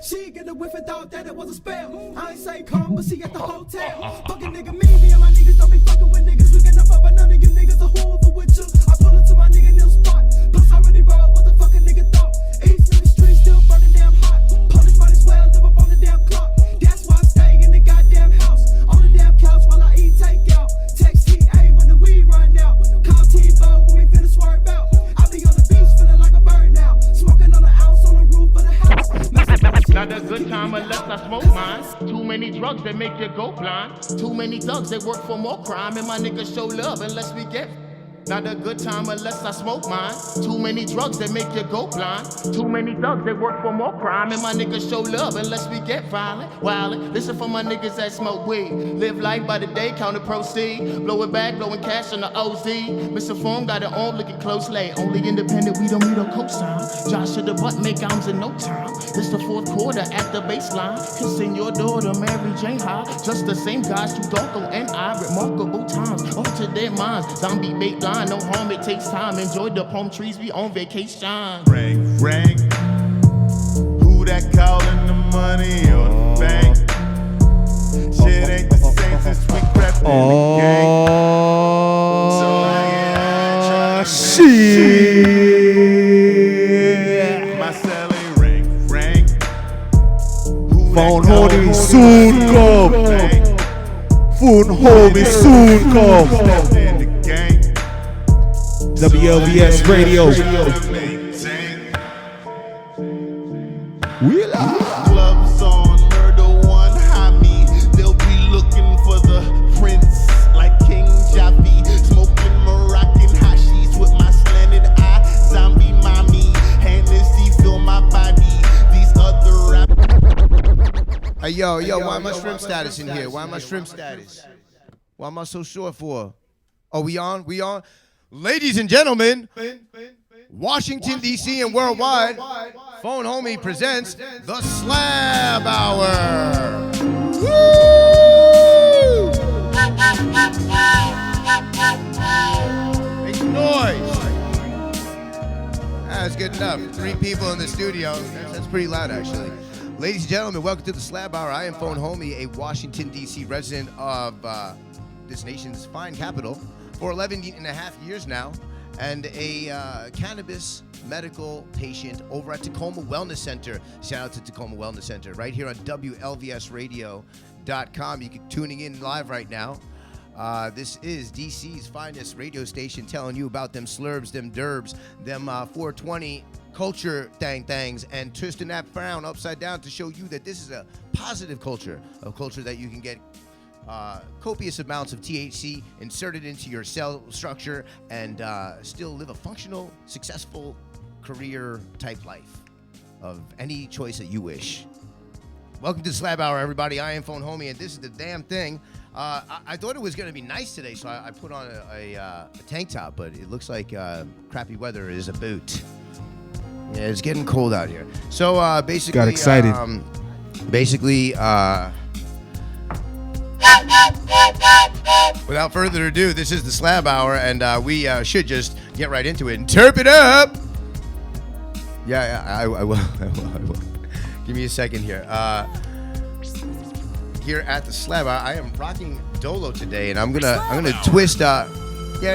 She get a whiff and thought that it was a spell. I ain't say come, but she at the hotel. Fucking nigga, me and my niggas don't be fucking with niggas. We get up, but none of you niggas are whoever with you. I pull up to my nigga new spot. Plus I already rolled what the fuck a nigga thought. East Memphis street still burning damn hot. Police might as well live up on the damn clock. That's why I stay in the goddamn house. On the damn couch while I eat takeout. Text TA when the weed run out. Call T-Bo when we finna swerve out. I be on the beach feeling like a bird now. Smoking on the ounce on the roof of the house. Not a good time unless I smoke mine. Too many drugs that make you go blind. Too many thugs that work for more crime. And my niggas show love unless we get. Not a good time unless I smoke mine. Too many drugs that make you go blind. Too many thugs that work for more crime. And my niggas show love unless we get violent. Wildin', listen for my niggas that smoke weed. Live life by the day, count the proceed. Blow it back, blowing cash on the OZ. Mr. Form got it on, looking closely. Only independent, we don't need a cosign. Josh to the butt, make arms in no time. This the fourth quarter at the baseline. Kissing your daughter, Mary Jane High. Just the same guys, Tudorko and I. Remarkable times, alter their minds. Zombie bait line, no harm, it takes time. Enjoy the palm trees, we on vacation. Ring, ring. Who that calling the money or the bank? Shit ain't the same since we crept in the game. So I shit. My celly ring, ring. Phone homie soon come. Phone homie soon come. WLVS Radio. We love Clubs on Murder One, Hami. They'll be looking for the prince like yo, why am I shrimp status in here? Why am I shrimp status? Why am I so short for? Oh, we on? We on? Ladies and gentlemen, Washington, D.C. and worldwide, Phone Homie presents the Slab Hour. Woo! Make some noise. That's good enough. 3 people in the studio. That's pretty loud, actually. Ladies and gentlemen, welcome to the Slab Hour. I am Phone Homie, a Washington, D.C. resident of this nation's fine capital for 11 and a half years now, and a cannabis medical patient over at Tacoma Wellness Center. Shout out to Tacoma Wellness Center right here on WLVSradio.com. You can tuning in live right now. This is DC's finest radio station, telling you about them slurbs, them derbs, them 420 culture things, and twisting that frown upside down to show you that this is a positive culture, a culture that you can get copious amounts of THC inserted into your cell structure and still live a functional, successful career-type life of any choice that you wish. Welcome to the Slab Hour, everybody. I am Phone Homie, and this is the damn thing. I thought it was going to be nice today, so I put on a tank top, but it looks like crappy weather is a boot. Yeah, it's getting cold out here. So basically... Got excited. Without further ado, this is the Slab Hour, and we should just get right into it and turp it up. Yeah, I will. Give me a second here. Here at the Slab Hour, I am rocking Dolo today, and I'm gonna twist. Yeah,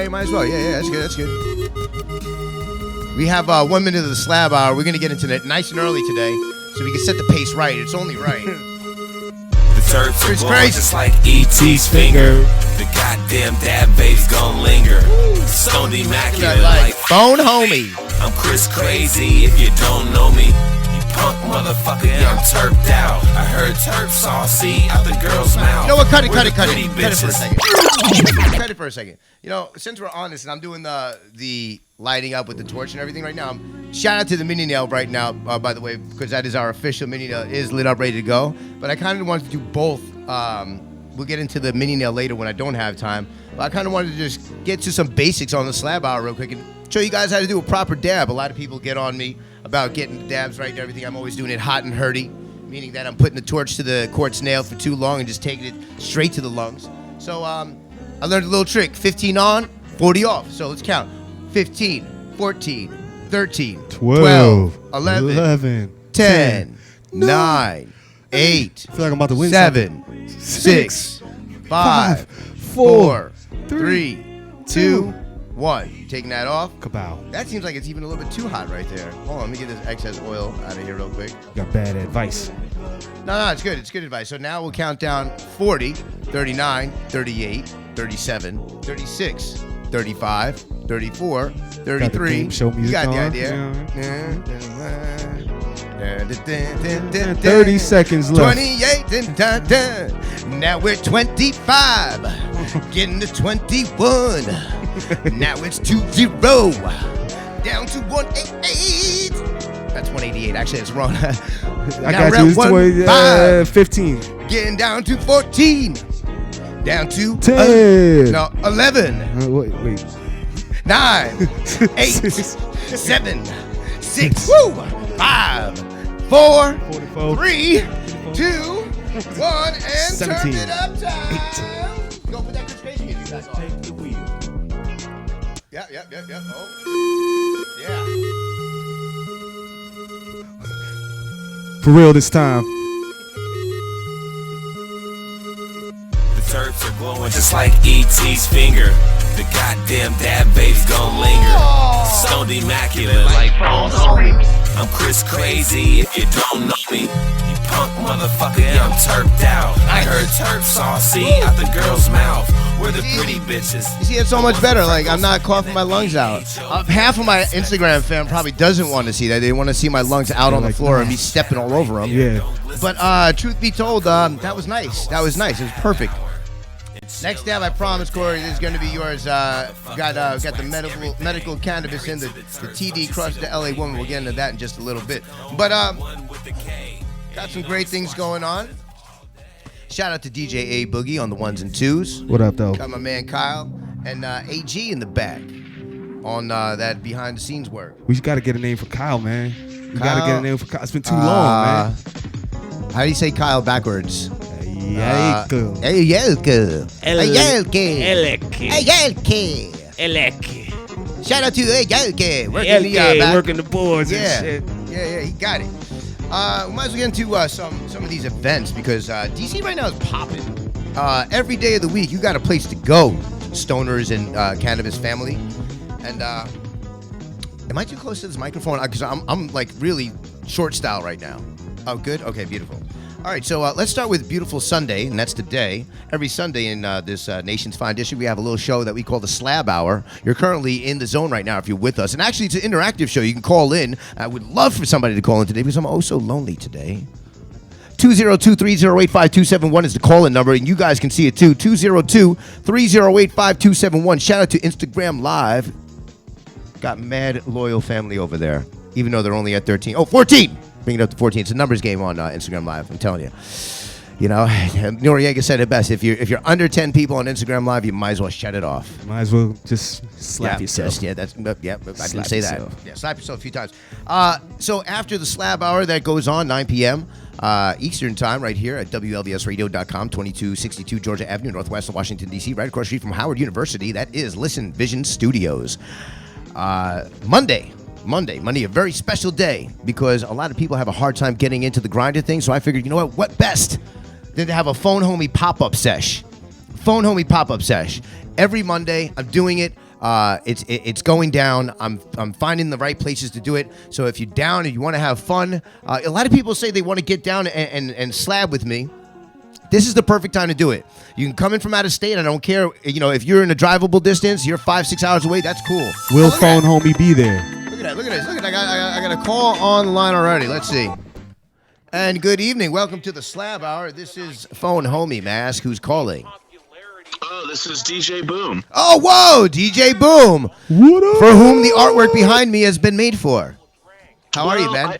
you might as well. Yeah, that's good. We have 1 minute of the Slab Hour. We're gonna get into it nice and early today, so we can set the pace right. It's only right. Terps are It's blowing crazy. just like E.T.'s finger. The goddamn dab bass gon' linger. Stoned immaculate like Phone Homie. I'm Chris Crazy if you don't know me. You punk motherfucker, yeah, I'm turped out. I heard terp saucy out the girl's mouth. You know what? Cut it Where the for pretty a bitches. second. Cut it for a second. You know, since we're on this and I'm doing the lighting up with the torch and everything right now, shout out to the mini nail right now, by the way, because that is our official mini nail. It is lit up, ready to go. But I kind of wanted to do both. We'll get into the mini nail later when I don't have time. But I kind of wanted to just get to some basics on the Slab Hour real quick and show you guys how to do a proper dab. A lot of people get on me about getting the dabs right and everything. I'm always doing it hot and hurty, meaning that I'm putting the torch to the quartz nail for too long and just taking it straight to the lungs. So I learned a little trick. 15 on, 40 off. So let's count. 15, 14, 13, 12, 11, 10, 9, 8, I feel like I'm about to win 7, 6, 5, 4, 3, 2, 1. Taking that off. Kabow. That seems like it's even a little bit too hot right there. Hold on, let me get this excess oil out of here real quick. Got bad advice. No, it's good. It's good advice. So now we'll count down 40, 39, 38, 37, 36, 35, 34, 33. game show music You got the on, idea. 30 seconds left. 28. Now we're 25. Getting to 21. Now it's 2-0. Down to 188. That's 188. Actually, that's wrong. I Now got you. It's 5. 15. Getting down to 14. Down to 10. 11. Wait. 9, 8, 7, 6, 5, 4, 44. 3, 2, 1, and 17. turn it up time. Go put that Chris Crazy music back on. Yep. Oh. Yeah. For real this time. The terps are glowing just like E.T.'s finger. The goddamn dab bass gon' linger. Stoned immaculate like Phone Homie. I'm Chris Crazy if you don't know me. You punk motherfucker, yeah, I'm turped out. I heard terp saucy out the girl's mouth. Where the pretty bitches. You see, it's so much better. Like, I'm not coughing my lungs out. Half of my Instagram fam probably doesn't want to see that. They want to see my lungs out on the floor and me stepping all over them. Yeah. But truth be told, that was nice. It was perfect. Next dab, I promise, Corey, is going to be yours. Got the medical cannabis in the TD Crush, the LA Woman. We'll get into that in just a little bit. But got some great things going on. Shout out to DJ A Boogie on the ones and twos. What up, though? Got my man Kyle and AG in the back on that behind the scenes work. We got to get a name for Kyle, man. We got to Kyle? get a name for Kyle. It's been too long, man. How do you say Kyle backwards? Yelke. Yelke. Eleke. Shout out to Yelke. Working the boards Yeah. and shit. Yeah, he got it. We might as well get into some of these events because DC right now is popping. Every day of the week, you got a place to go, stoners and cannabis family. And am I too close to this microphone? Because I'm like really short style right now. Oh, good. Okay, beautiful. All right, so let's start with Beautiful Sunday, and that's today. Every Sunday in this nation's fine district, we have a little show that we call the SLAB Hour. You're currently in the zone right now if you're with us. And actually, it's an interactive show. You can call in. I would love for somebody to call in today because I'm oh so lonely today. 202-308-5271 is the call-in number, and you guys can see it too. 202-308-5271. Shout out to Instagram Live. Got mad loyal family over there, even though they're only at 13. Oh, 14! Bring it up to 14. It's a numbers game on Instagram Live. I'm telling you. You know, Noriega said it best. If you're under 10 people on Instagram Live, you might as well shut it off. Might as well just slap yourself. I didn't Slap say yourself. that. Yeah, slap yourself a few times. So after the SLAB Hour, that goes on 9 p.m. Eastern Time, right here at WLVSradio.com, 2262 Georgia Avenue, Northwest of Washington, D.C., right across the street from Howard University. That is Listen Vision Studios. Monday, a very special day because a lot of people have a hard time getting into the grinder thing. So I figured, you know what best than to have a Phone Homie pop-up sesh. Phone Homie pop-up sesh. Every Monday, I'm doing it. It's going down. I'm finding the right places to do it. So if you're down and you want to have fun, a lot of people say they want to get down and slab with me. This is the perfect time to do it. You can come in from out of state. I don't care. You know, if you're in a drivable distance, you're 5-6 hours away. That's cool. Will Phone Homie be there? Look at this. I got a call on the line already. Let's see. And good evening. Welcome to the SLAB Hour. This is Phone Homie Mask. Who's calling? Oh, this is DJ Boom. Oh, whoa, DJ Boom. What up? For whom the artwork behind me has been made for. How are you, man?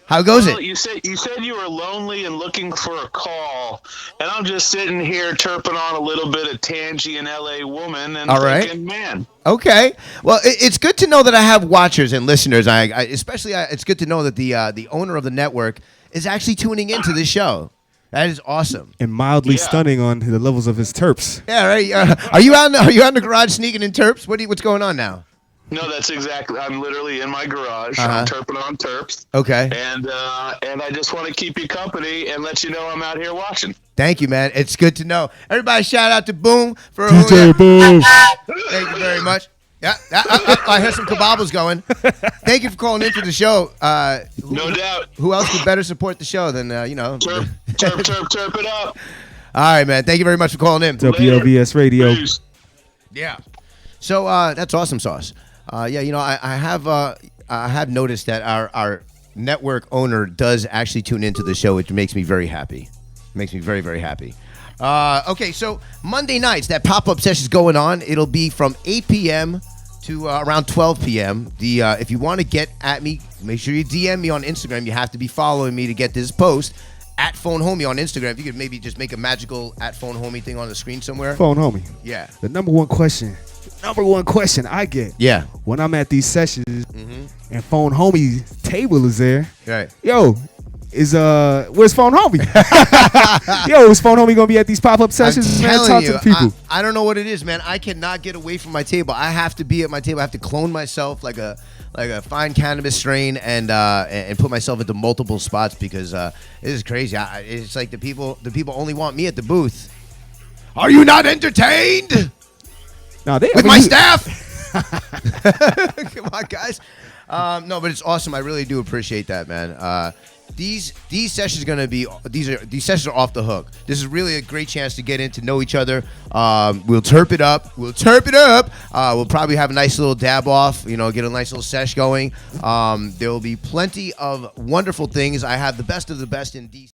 How goes it? You said you were lonely and looking for a call, and I'm just sitting here terping on a little bit of Tangy and LA Woman, and thinking, man. Okay. Well, it's good to know that I have watchers and listeners. It's good to know that the owner of the network is actually tuning into this show. That is awesome. And mildly stunning on the levels of his terps. Yeah, right. Are you out in the garage sneaking in terps? What's going on now? No, that's exactly. I'm literally in my garage. I'm terping on terps. Okay. And I just want to keep you company and let you know I'm out here watching. Thank you, man. It's good to know. Everybody, shout out to Boom for DJ Boom. Thank you very much. Yeah, I heard some kabobbles going. Thank you for calling into the show. No doubt. Who else could better support the show than Terp it up. All right, man. Thank you very much for calling in. WLVS Radio. Peace. Yeah. So that's awesome sauce. I have noticed that our network owner does actually tune into the show, which makes me very happy. Makes me very, very happy. Okay, so Monday nights, that pop-up session is going on. It'll be from 8 p.m. to around 12 p.m. If you want to get at me, make sure you DM me on Instagram. You have to be following me to get this post. At Phone Homie on Instagram. If you could maybe just make a magical at Phone Homie thing on the screen somewhere. Phone Homie. Yeah. The number one question I get when I'm at these sessions and Phone Homie's table is there. Right. Yo, where's Phone Homie? Yo, is Phone Homie gonna be at these pop-up sessions? I'm Man, telling talk you, to the people. I don't know what it is, man. I cannot get away from my table. I have to be at my table. I have to clone myself like a fine cannabis strain and put myself into multiple spots because this is crazy. It's like the people only want me at the booth. Are you not entertained? No, With my staff? Come on, guys. No, but it's awesome. I really do appreciate that, man. These sessions are gonna be these sessions are off the hook. This is really a great chance to get in to know each other. We'll terp it up. We'll probably have a nice little dab off. Get a nice little sesh going. There will be plenty of wonderful things. I have the best of the best in DC.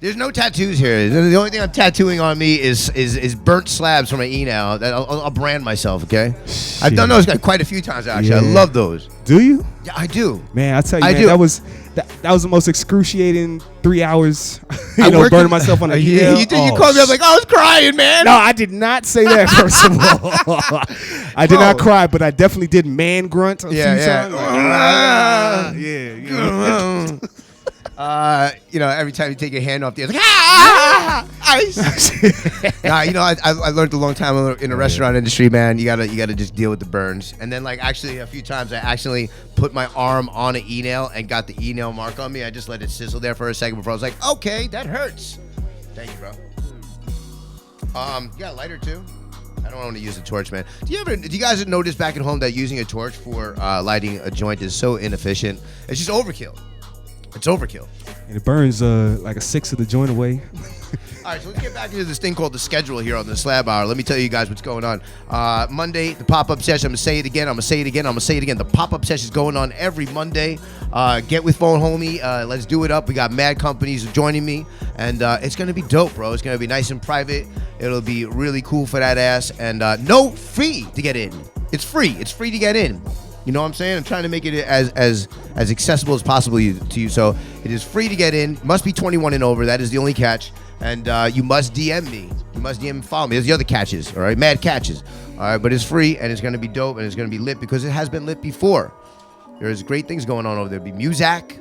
There's no tattoos here. The only thing I'm tattooing on me is burnt slabs from an email that I'll brand myself, okay? Shit. I've done those quite a few times, actually. Yeah. I love those. Do you? Yeah, I do. Man, I tell you, man, that was the most excruciating 3 hours. Burning myself on a email. You called me. I was like, I was crying, man. No, I did not say that, first of all. I did not cry, but I definitely did man grunt a few times. Every time you take your hand off the other, ice. I learned a long time in the restaurant industry, man. You gotta just deal with the burns. And then, actually, a few times I actually put my arm on an e-nail and got the e-nail mark on me. I just let it sizzle there for a second before I was like, okay, that hurts. Thank you, bro. You got a lighter too? I don't want to use a torch, man. Do you guys notice back at home that using a torch for lighting a joint is so inefficient? It's just overkill. It's overkill. And it burns like a sixth of the joint away. All right, so let's get back into this thing called the schedule here on the Slab Hour. Let me tell you guys what's going on. Monday, the pop-up session. I'm going to say it again. I'm going to say it again. I'm going to say it again. The pop-up session is going on every Monday. Get with Phone Homie. Let's do it up. We got mad companies joining me. And it's going to be dope, bro. It's going to be nice and private. It'll be really cool for that ass. And no fee to get in. It's free. It's free to get in. You know what I'm saying? I'm trying to make it as accessible as possible to you. So it is free to get in. Must be 21 and over. That is the only catch. And you must DM me. You must DM and follow me. There's the other catches, all right? Mad catches. All right, but it's free, and it's going to be dope, and it's going to be lit because it has been lit before. There's great things going on over there. There'll be music.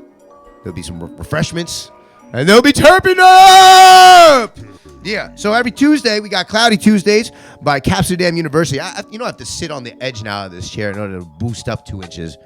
There'll be some refreshments. And they'll be turping up! Yeah, so every Tuesday, we got Cloudy Tuesdays by Capsterdam University. I have to sit on the edge now of this chair in order to boost up 2 inches.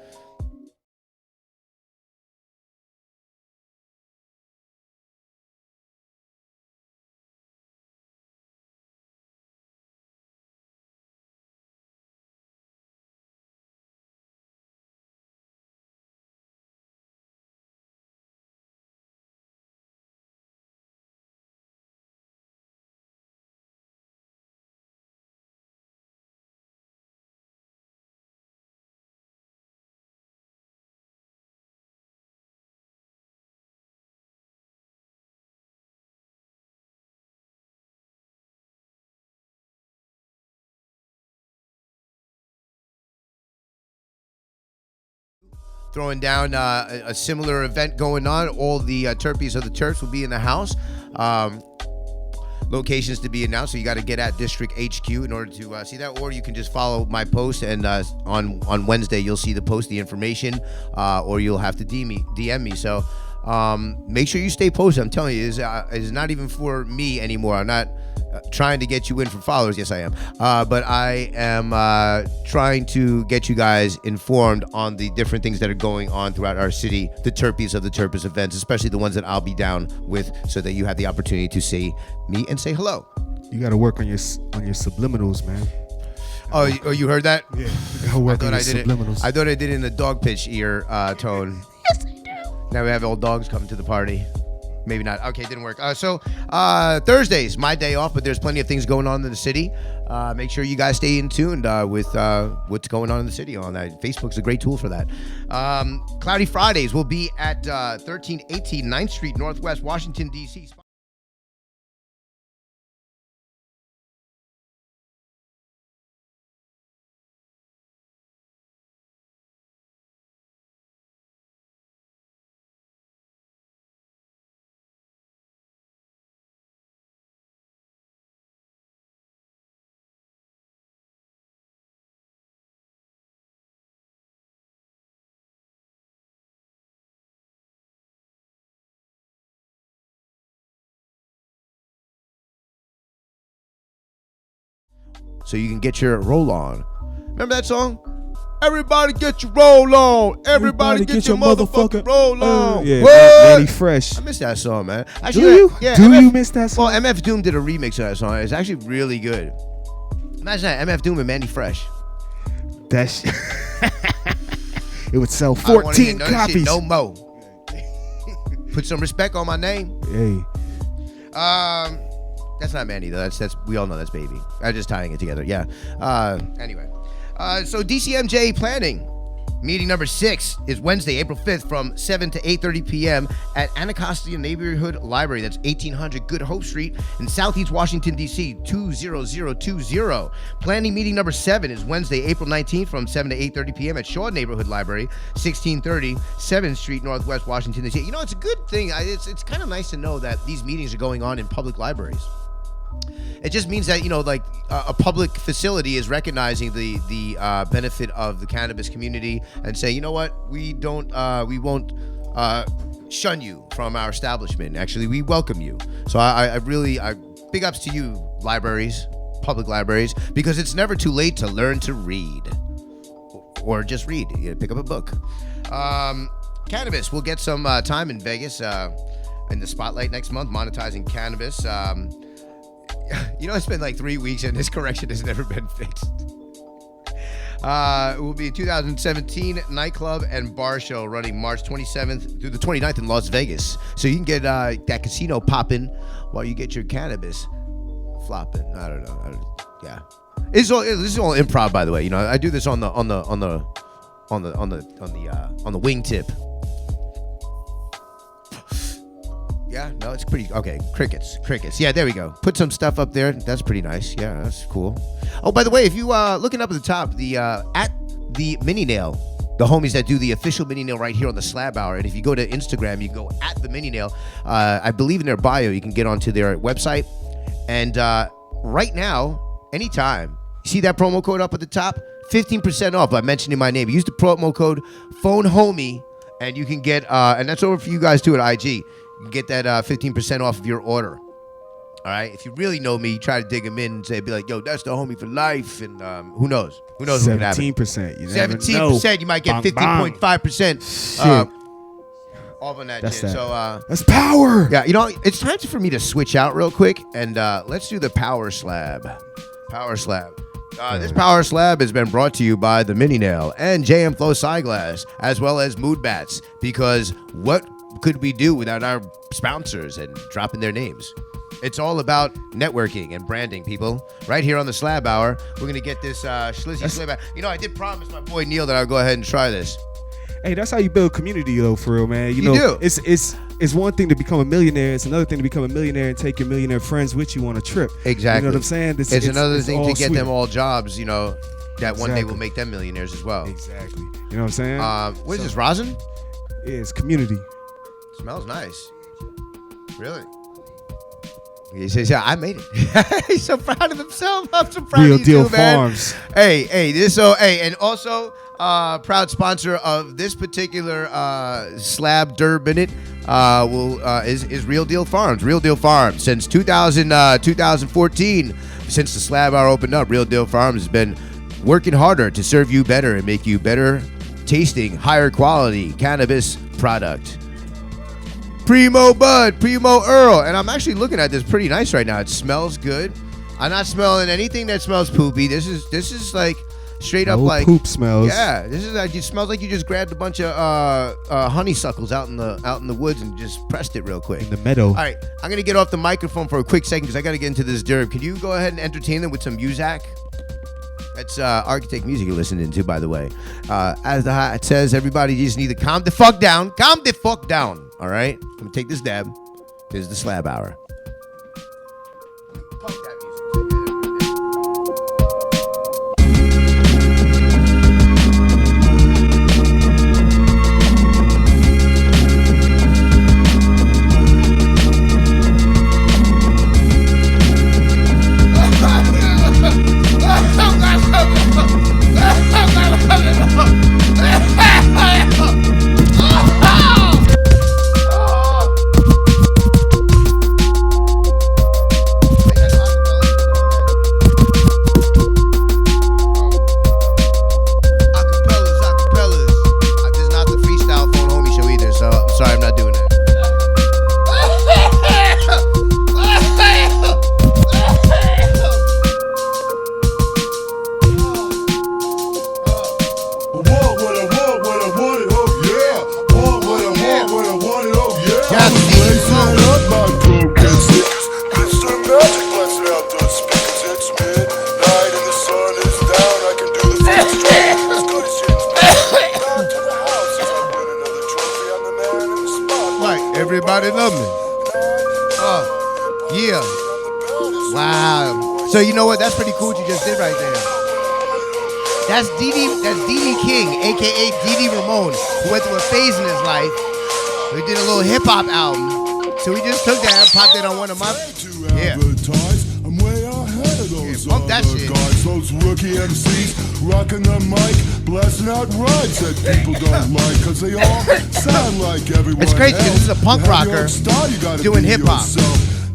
Throwing down a similar event going on. All the Terpies of the Terps will be in the house. Locations to be announced, so you got to get at District HQ in order to see that, or you can just follow my post, and on Wednesday you'll see the post, the information, or you'll have to DM me. So make sure you stay posted. I'm telling you, it's not even for me anymore. I'm not trying to get you in for followers. Yes, I am. But I am trying to get you guys informed on the different things that are going on throughout our city, the Terpies of the Terpers events, especially the ones that I'll be down with, so that you have the opportunity to see me and say hello. You got to work on your subliminals, man. Oh, you heard that? Yeah. You gotta work on your subliminals. I thought I did it in the dog pitch ear tone. Yes, I do. Now we have all dogs coming to the party. Maybe not. Okay, didn't work. So Thursdays, my day off, but there's plenty of things going on in the city. Make sure you guys stay in tune with what's going on in the city on that. Facebook's a great tool for that. Cloudy Fridays will be at 1318 9th Street, Northwest Washington, D.C. So you can get your roll on. Remember that song? Everybody get your roll on. Everybody get your motherfucking roll on. Yeah, Manny Fresh. I miss that song, man. Actually, do you? Yeah, do you miss that song? Well, MF Doom did a remix of that song. It's actually really good. Imagine that, MF Doom and Manny Fresh. It would sell 14 copies. No mo. Put some respect on my name. Hey. That's not Manny though. That's we all know that's Baby. I'm just tying it together. Yeah. Anyway. So DCMJ planning. Meeting number 6 is Wednesday, April 5th from 7 to 8:30 p.m. at Anacostia Neighborhood Library. That's 1800 Good Hope Street in Southeast Washington, D.C., 20020. Planning meeting number 7 is Wednesday, April 19th from 7 to 8:30 p.m. at Shaw Neighborhood Library, 1630 7th Street, Northwest Washington, D.C. You know, it's a good thing. It's kind of nice to know that these meetings are going on in public libraries. It just means that, you know, like a public facility is recognizing the benefit of the cannabis community and say, you know what, we won't shun you from our establishment. Actually, we welcome you. So I really big ups to you, libraries, public libraries, because it's never too late to learn to read or just read. You gotta pick up a book. Cannabis, we'll get some time in Vegas in the spotlight next month, monetizing cannabis. You know, it's been like 3 weeks and this correction has never been fixed. It will be a 2017 nightclub and bar show running March 27th through the 29th in Las Vegas. So you can get that casino popping while you get your cannabis flopping. I don't know. Yeah, this is all improv, by the way. You know, I do this on the wingtip. Yeah, no, it's pretty okay. Crickets. Yeah, there we go. Put some stuff up there. That's pretty nice. Yeah, that's cool. Oh, by the way, if you looking up at the top, the at the Mini Nail, the homies that do the official Mini Nail right here on the Slab Hour, and if you go to Instagram, you go at the Mini Nail. I believe in their bio, you can get onto their website, and right now, anytime, you see that promo code up at the top, 15% off by mentioning my name. Use the promo code PhoneHomie, and you can get, and that's over for you guys too at IG. You can get that 15% off of your order. All right. If you really know me, you try to dig them in and say, be like, yo, that's the homie for life. And who knows? Who knows what can happen? 17%. You never 17%. know. You might get 15.5% off on that That's shit. that. So, that's power. yeah, you know, it's time for me to switch out real quick. And let's do the Power Slab. Power Slab. This Power Slab has been brought to you by the Mini Nail and JM Flow Sightglass, as well as Mood Bats, because what could we do without our sponsors and dropping their names? It's all about networking and branding, people. Right here on the Slab Hour, we're going to get this Schlizzy Slab. You know, I did promise my boy Neil that I'll go ahead and try this. Hey, that's how you build community, though, for real, man. You know, do. It's one thing to become a millionaire. It's another thing to become a millionaire and take your millionaire friends with you on a trip. Exactly. You know what I'm saying? It's another thing to get sweet. them all jobs, you know, that one day will make them millionaires as well. Exactly. You know what I'm saying? What is this, rosin? Yeah, it's community. Smells nice. Really? He says, yeah, I made it. He's so proud of himself. I'm so proud Real of you Deal too, man. Farms. Hey, and also proud sponsor of this particular slab derb minute is Real Deal Farms. Real Deal Farms. Since 2014, since the Slab Hour opened up, Real Deal Farms has been working harder to serve you better and make you better tasting, higher quality cannabis product. Primo Bud, Primo Earl. And I'm actually looking at this pretty nice right now. It smells good. I'm not smelling anything that smells poopy. This is like straight up like poop smells. Yeah, this is like it smells like you just grabbed a bunch of honeysuckles out in the woods and just pressed it real quick. In the meadow. All right, I'm gonna get off the microphone for a quick second because I gotta get into this derb. Can you go ahead and entertain them with some music? That's Architect music you're listening to, by the way. As it says, everybody just need to calm the fuck down. Calm the fuck down. All right? I'm going to take this dab. Here's the Slab Hour. Fuck that music. Everybody love me. Oh, yeah. Wow. So you know what? That's pretty cool what you just did right there. That's Dee King, a.k.a. Dee Ramone, who went through a phase in his life. We did a little hip-hop album. So we just took that and popped it on one of my... Yeah. I'm way ahead of those bump that shit. guys, those rookie MCs rocking the mic, blasting out rhymes that people don't like, cause they all sound like everyone It's crazy because this is a punk rocker doing hip-hop.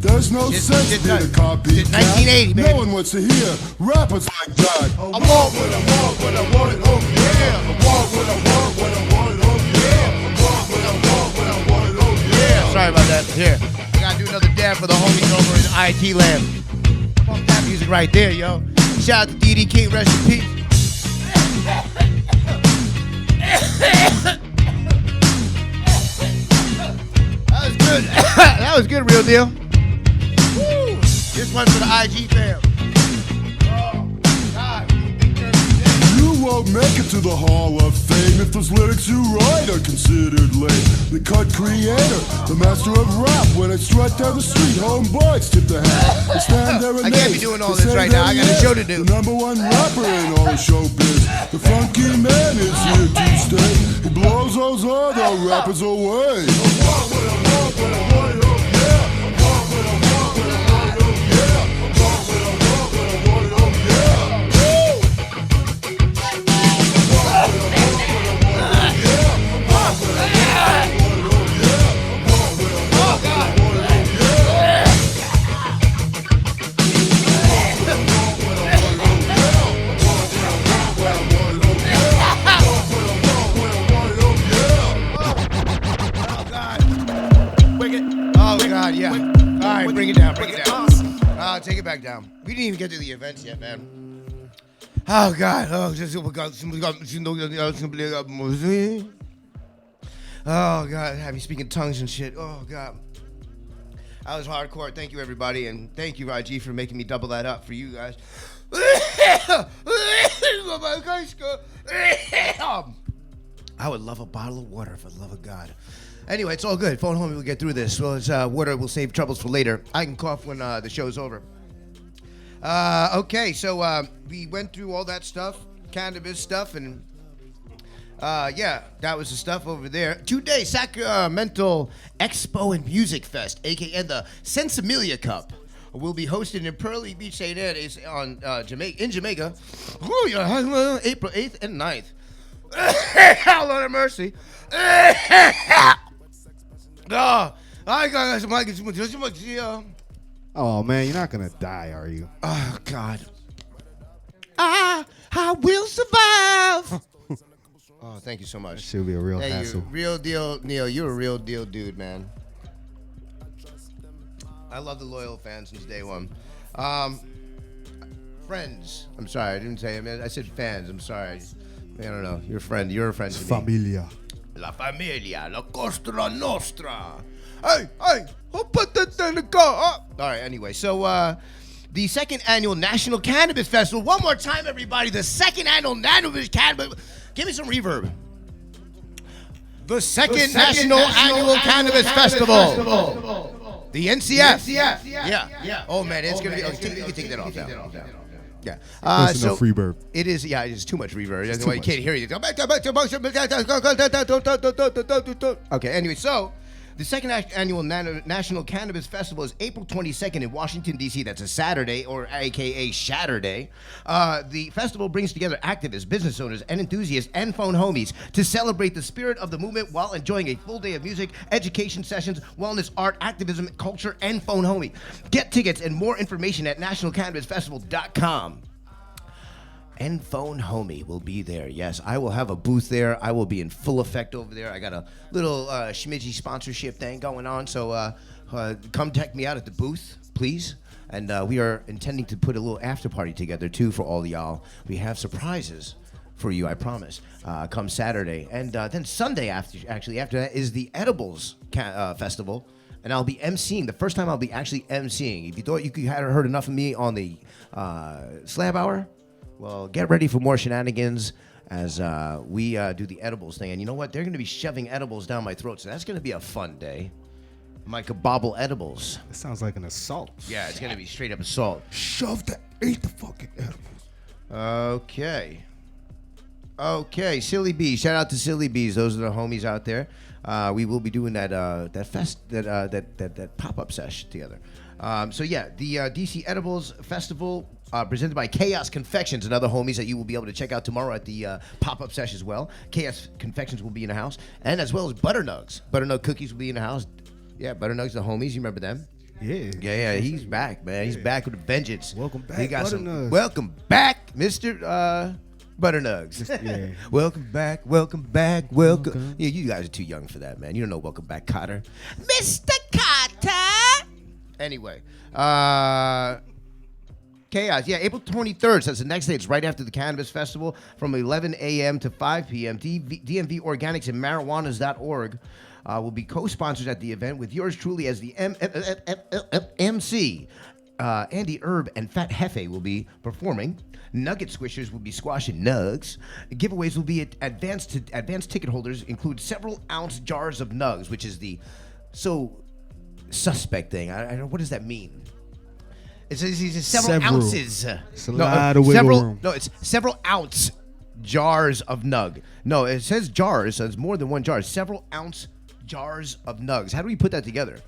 There's no sense in a copy. 1980, baby. No one wants to hear rappers like that. I want what I want, when I want it, oh yeah. I want what I want, when I want it, oh yeah. I want what I want, when I want it, oh yeah. Sorry about that. Here, I gotta do another dab for the homies over in IT land. Fuck that music right there, yo. Shout out to D.D. King, rest in peace. That was good. That was good, real deal. Woo. This one's for the IG fam. Oh, God. You won't make it to the Hall of Fame if those lyrics you write are considered lame. The cut creator, the master of rap. When I strut down the street, homeboys tip the hat. They stand there and I can't be doing all this right now. I got a show to do. The number one rapper in all showbiz. The funky man is here to stay. He blows those other rappers away. Yeah. All right, bring it down. Take it back down. We didn't even get to the events yet, man. Oh, God. Oh, God. Have you speaking tongues and shit. Oh, God. That was hardcore. Thank you, everybody. And thank you, IG, for making me double that up for you guys. I would love a bottle of water for the love of God. Anyway, it's all good. Phone home, we'll get through this. Well, it's water. We'll save troubles for later. I can cough when the show's over. Okay, so we went through all that stuff, cannabis stuff, and yeah, that was the stuff over there. 2-day Sacramento Expo and Music Fest, aka the Sensimilia Cup, will be hosted in Pearly Beach, St. Anne's on in Jamaica. Oh yeah, April 8th and 9th. Lord have mercy. Oh, I got some. Oh man, you're not gonna die, are you? Oh God. I will survive. Oh, thank you so much. Should be a real hassle. Real deal, Neil. You're a real deal dude, man. I love the loyal fans since day one. Friends. I'm sorry, I didn't say. I said fans. I'm sorry. I don't know. You're a friend. You're a friend to me. Familia. La familia, la Cosa Nostra. Hey, who put that in the car? All right, anyway, so the second annual National Cannabis Festival. One more time, everybody. The second annual Cannabis. Give me some reverb. The second National Annual Cannabis Festival. The NCF. Yeah. Oh, man, it's going to be. You can take that off now. Yeah. There's enough reverb. It is, yeah, it's too much reverb. That's why you can't hear you. Okay, anyway, so the second annual National Cannabis Festival is April 22nd in Washington, D.C. That's a Saturday, or a.k.a. Shatterday. The festival brings together activists, business owners, and enthusiasts, and phone homies to celebrate the spirit of the movement while enjoying a full day of music, education sessions, wellness, art, activism, culture, and phone homie. Get tickets and more information at nationalcannabisfestival.com. And Phone Homie will be there. Yes, I will have a booth there. I will be in full effect over there. I got a little schmidgy sponsorship thing going on, so come check me out at the booth, please. And we are intending to put a little after party together, too, for all y'all. We have surprises for you, I promise, come Saturday. And then Sunday, after that, is the Edibles Festival. And I'll be emceeing. The first time I'll be actually emceeing. If you thought you hadn't heard enough of me on the Slab Hour, well, get ready for more shenanigans as we do the edibles thing. And you know what? They're going to be shoving edibles down my throat, so that's going to be a fun day. My kabobble edibles. It sounds like an assault. Yeah, it's gonna be straight up assault. Eat the fucking edibles. Okay, Silly Bees. Shout out to Silly Bees. Those are the homies out there. We will be doing that pop-up sesh together. So yeah, the DC Edibles Festival presented by Chaos Confections and other homies that you will be able to check out tomorrow at the pop-up sesh as well. Chaos Confections will be in the house, and as well as Butternugs. Butternug Cookies will be in the house. Yeah, Butternugs, the homies. You remember them? Yeah. He's back, man. He's back with a vengeance. Welcome back, He got Butternugs. Welcome back, Mr. Butternugs. Yeah. Welcome back. Welcome. Yeah, you guys are too young for that, man. You don't know Welcome Back, Cotter. Mr. Cotter. Anyway, Chaos. Yeah, April 23rd. So that's the next day. It's right after the Cannabis Festival from 11 a.m. to 5 p.m. DMV Organics and Marijuanas.org will be co-sponsors at the event with yours truly as the MC. Andy Herb and Fat Hefe will be performing. Nugget Squishers will be squashing nugs. Giveaways will be advanced ticket holders include several ounce jars of nugs, which is the suspect thing. I don't know, what does that mean? It's several ounces. It's a lot of wiggle room. No, it's several ounce jars of nug. No, it says jars, so it's more than one jar. Several ounce jars of nugs. How do we put that together?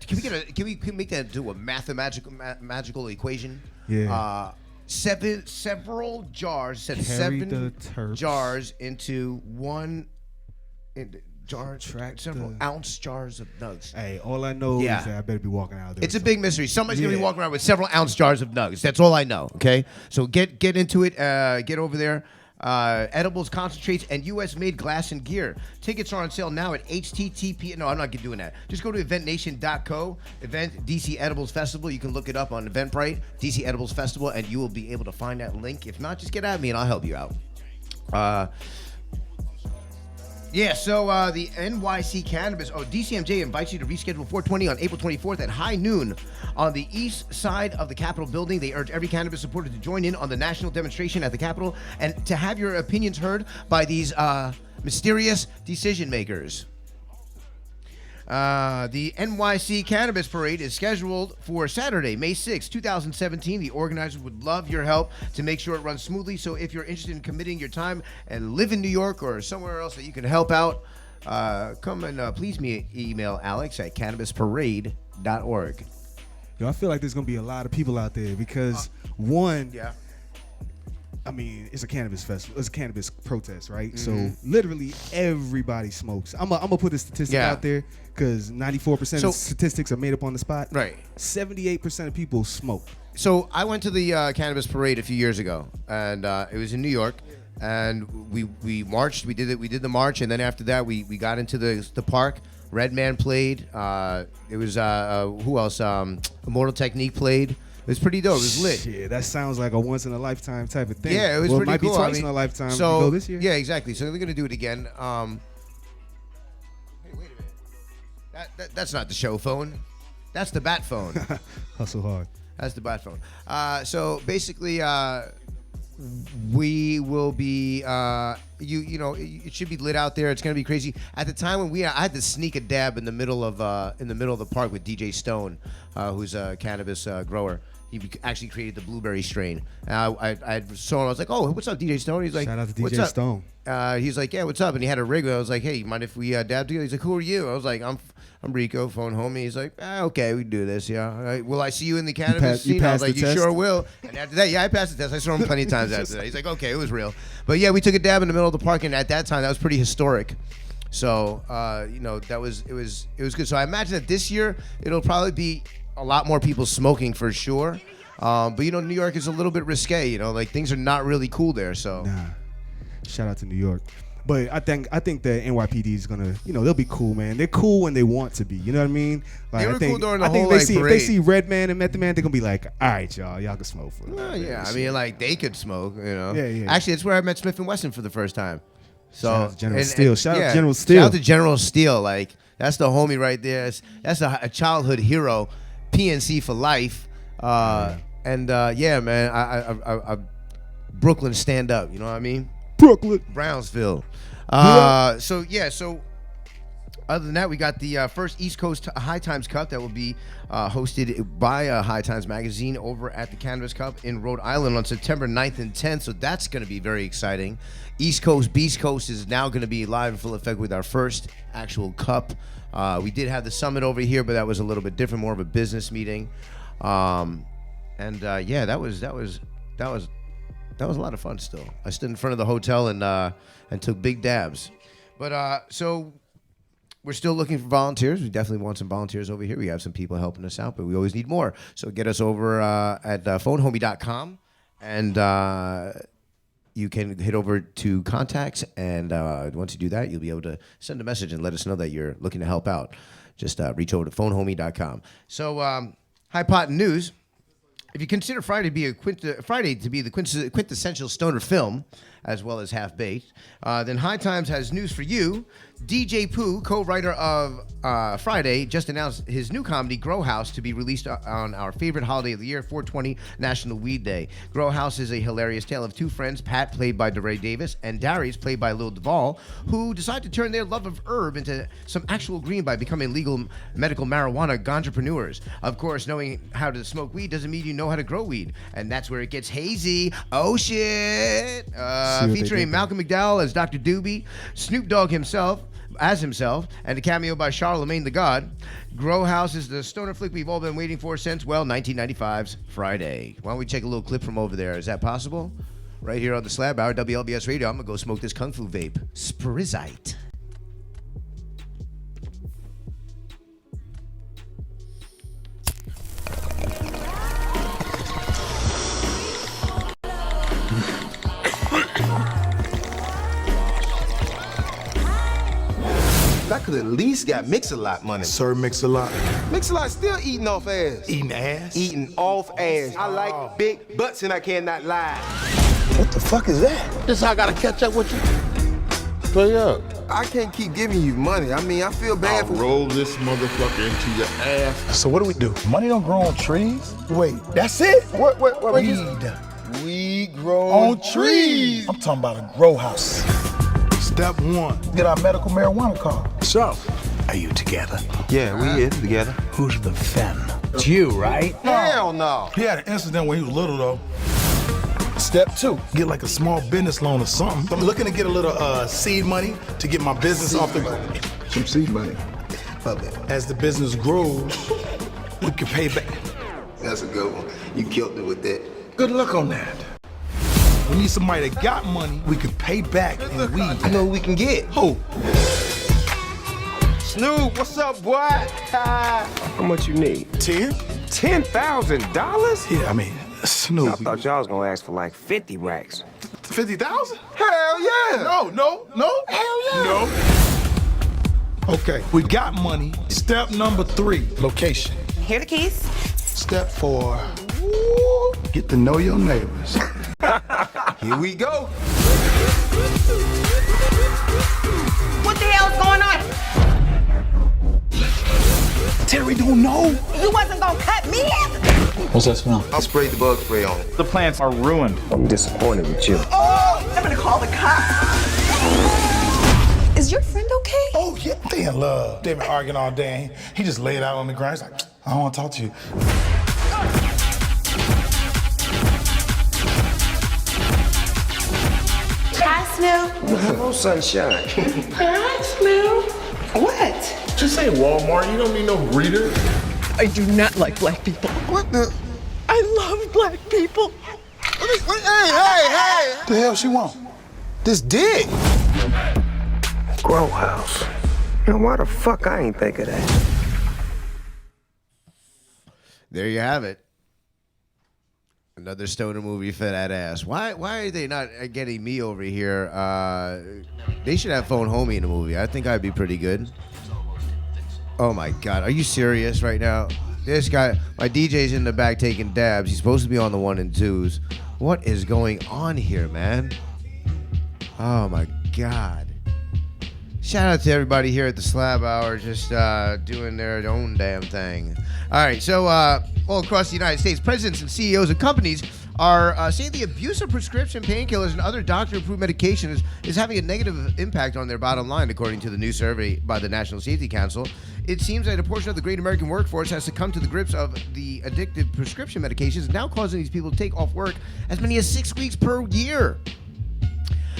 Can we make that into a magical equation? Yeah. Several jars. Jars into one. Several ounce jars of nugs. Hey, all I know is that I better be walking out there. It's a big mystery. Somebody's gonna be walking around with several ounce jars of nugs. That's all I know. Okay, so get into it. Get over there. Edibles, concentrates, and U.S.-made glass and gear. Tickets are on sale now at http. No, I'm not doing that. Just go to eventnation.co. Event DC Edibles Festival. You can look it up on Eventbrite, DC Edibles Festival, and you will be able to find that link. If not, just get at me and I'll help you out. So the NYC Cannabis, DCMJ invites you to reschedule 420 on April 24th at high noon on the east side of the Capitol building. They urge every cannabis supporter to join in on the national demonstration at the Capitol and to have your opinions heard by these mysterious decision makers. The NYC Cannabis Parade is scheduled for Saturday, May 6, 2017. The organizers would love your help to make sure it runs smoothly. So if you're interested in committing your time and live in New York or somewhere else that you can help out, come and please email Alex at cannabisparade.org. Yo, I feel like there's going to be a lot of people out there because, I mean, it's a cannabis festival. It's a cannabis protest, right? Mm-hmm. So literally everybody smokes. I'm gonna put a statistic out there because 94% of statistics are made up on the spot. Right. 78% of people smoke. So I went to the cannabis parade a few years ago, and it was in New York. And we marched. We did the march, and then after that, we got into the park. Redman played. It was who else? Immortal Technique played. It was pretty dope. It was lit. Yeah, that sounds like a once in a lifetime type of thing. Yeah, it was pretty cool. It might be twice in a lifetime. So go this year. Yeah, exactly. So they're gonna do it again. Hey, wait a minute. That's not the show phone. That's the bat phone. Hustle hard. That's the bat phone. So basically, we will be. You know, it should be lit out there. It's gonna be crazy. At the time when I had to sneak a dab in the middle of the park with DJ Stone, who's a cannabis grower. He actually created the blueberry strain. I saw him. I was like, "Oh, what's up, DJ Stone?" He's like, "Shout out to "What's DJ up?" Stone. He's like, "Yeah, what's up?" And he had a rig. I was like, "Hey, you mind if we dab together?" He's like, "Who are you?" I was like, "I'm Rico, phone homie." He's like, "Okay, we can do this. Yeah. All right. Will I see you in the cannabis scene?" I was like, "You sure will." And after that, I passed the test. I saw him plenty of times after that. He's like, "Okay, it was real." But yeah, we took a dab in the middle of the park, and at that time, that was pretty historic. So you know, it was good. So I imagine that this year it'll probably be a lot more people smoking for sure. But you know, New York is a little bit risque. You know, like things are not really cool there. So nah. Shout out to New York. But I think the NYPD is gonna, you know, they'll be cool, man. They're cool when they want to be. You know what I mean? Like, they were cool during the whole parade. If they see Redman and Method Man, they're gonna be like, all right, y'all can smoke for it. Yeah, I mean, like they could smoke. You know. Yeah. Actually, it's where I met Smith and Wesson for the first time. So shout out to General Steele. Shout out to General Steele. Shout out to General Steele. Like that's the homie right there. That's a childhood hero. PNC for life. And yeah, man, I Brooklyn stand up. You know what I mean? Brooklyn, Brownsville. So Other than that, we got the first East Coast High Times Cup that will be hosted by High Times Magazine over at the Cannabis Cup in Rhode Island on September 9th and 10th. So that's going to be very exciting. East Coast, Beast Coast is now going to be live in full effect with our first actual cup. We did have the summit over here, but that was a little bit different, more of a business meeting. Yeah, that was a lot of fun. Still, I stood in front of the hotel and took big dabs. But so we're still looking for volunteers. We definitely want some volunteers over here. We have some people helping us out, but we always need more. So get us over at phonehomie.com, and you can hit over to contacts. And once you do that, you'll be able to send a message and let us know that you're looking to help out. Just reach over to phonehomie.com. So High Pot News. If you consider Friday to be the quintessential stoner film, as well as Half-Baked, then High Times has news for you. DJ Pooh, co-writer of Friday, just announced his new comedy, Grow House, to be released on our favorite holiday of the year, 420 National Weed Day. Grow House is a hilarious tale of two friends, Pat, played by DeRay Davis, and Darius, played by Lil Duval, who decide to turn their love of herb into some actual green by becoming legal medical marijuana ganjapreneurs. Of course, knowing how to smoke weed doesn't mean you know how to grow weed, and that's where it gets hazy. Oh, shit. Featuring Malcolm McDowell as Dr. Doobie, Snoop Dogg himself, and a cameo by Charlemagne the God. Grow House is the stoner flick we've all been waiting for since, 1995's Friday. Why don't we check a little clip from over there? Is that possible? Right here on the Slab Hour, WLBS Radio. I'm going to go smoke this Kung Fu vape. Sprizite. I could at least got Mix-a-Lot money. Sir Mix-a-Lot. Mix-a-Lot still eating off ass. Eating ass? Eating off ass. I like big butts and I cannot lie. What the fuck is that? This how I gotta catch up with you? Play up. I can't keep giving you money. I mean, I feel bad for... roll this motherfucker into your ass. So what do we do? Money don't grow on trees? Wait, that's it? What? Weed grow on trees. I'm talking about a grow house. Step one, get our medical marijuana card. So, are you together? Yeah, we is together. Who's the fen? It's you, right? Hell no. He had an incident when he was little, though. Step two, get like a small business loan or something. I'm looking to get a little seed money to get my business off the ground. Some seed money. As the business grows, we can pay back. That's a good one. You killed me with that. Good luck on that. We need somebody that got money we can pay back in weed. I know who we can get. Who? Snoop, what's up, boy? How much you need? 10? $10,000? Yeah, I mean, Snoop. I thought y'all was gonna ask for like 50 racks. 50,000? Hell yeah! No. Hell yeah! No. Okay, we got money. Step number 3, location. Here are the keys. Step 4, get to know your neighbors. Here we go. What the hell's going on? Terry don't know. You wasn't gonna cut me in? What's that smell? I sprayed the bug spray on it. The plants are ruined. I'm disappointed with you. Oh, I'm gonna call the cops. Is your friend okay? Oh, yeah, they in love. They've been arguing all day. He just laid out on the ground. He's like, I don't want to talk to you. Hi, Snoop. Hello, sunshine. Hi, Snoop. What? Just say Walmart. You don't need no greeter. I do not like black people. What the? I love black people. Hey! What the hell she want? This dick! Grow house. Now, why the fuck I ain't think of that? There you have it. Another stoner movie for that ass. Why are they not getting me over here? They should have Phone Homie in the movie. I think I'd be pretty good. Oh my God, are you serious right now? This guy, my DJ's in the back taking dabs. He's supposed to be on the 1 and 2s. What is going on here, man? Oh my God. Shout out to everybody here at the Slab Hour, just doing their own damn thing. All right, so all across the United States, presidents and CEOs of companies are saying the abuse of prescription painkillers and other doctor-approved medications is having a negative impact on their bottom line, according to the new survey by the National Safety Council. It seems that a portion of the great American workforce has succumbed to the grips of the addictive prescription medications, now causing these people to take off work as many as 6 weeks per year.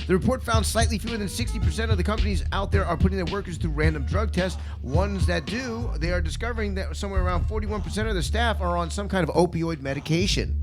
The report found slightly fewer than 60% of the companies out there are putting their workers through random drug tests. Ones that do, they are discovering that somewhere around 41% of the staff are on some kind of opioid medication.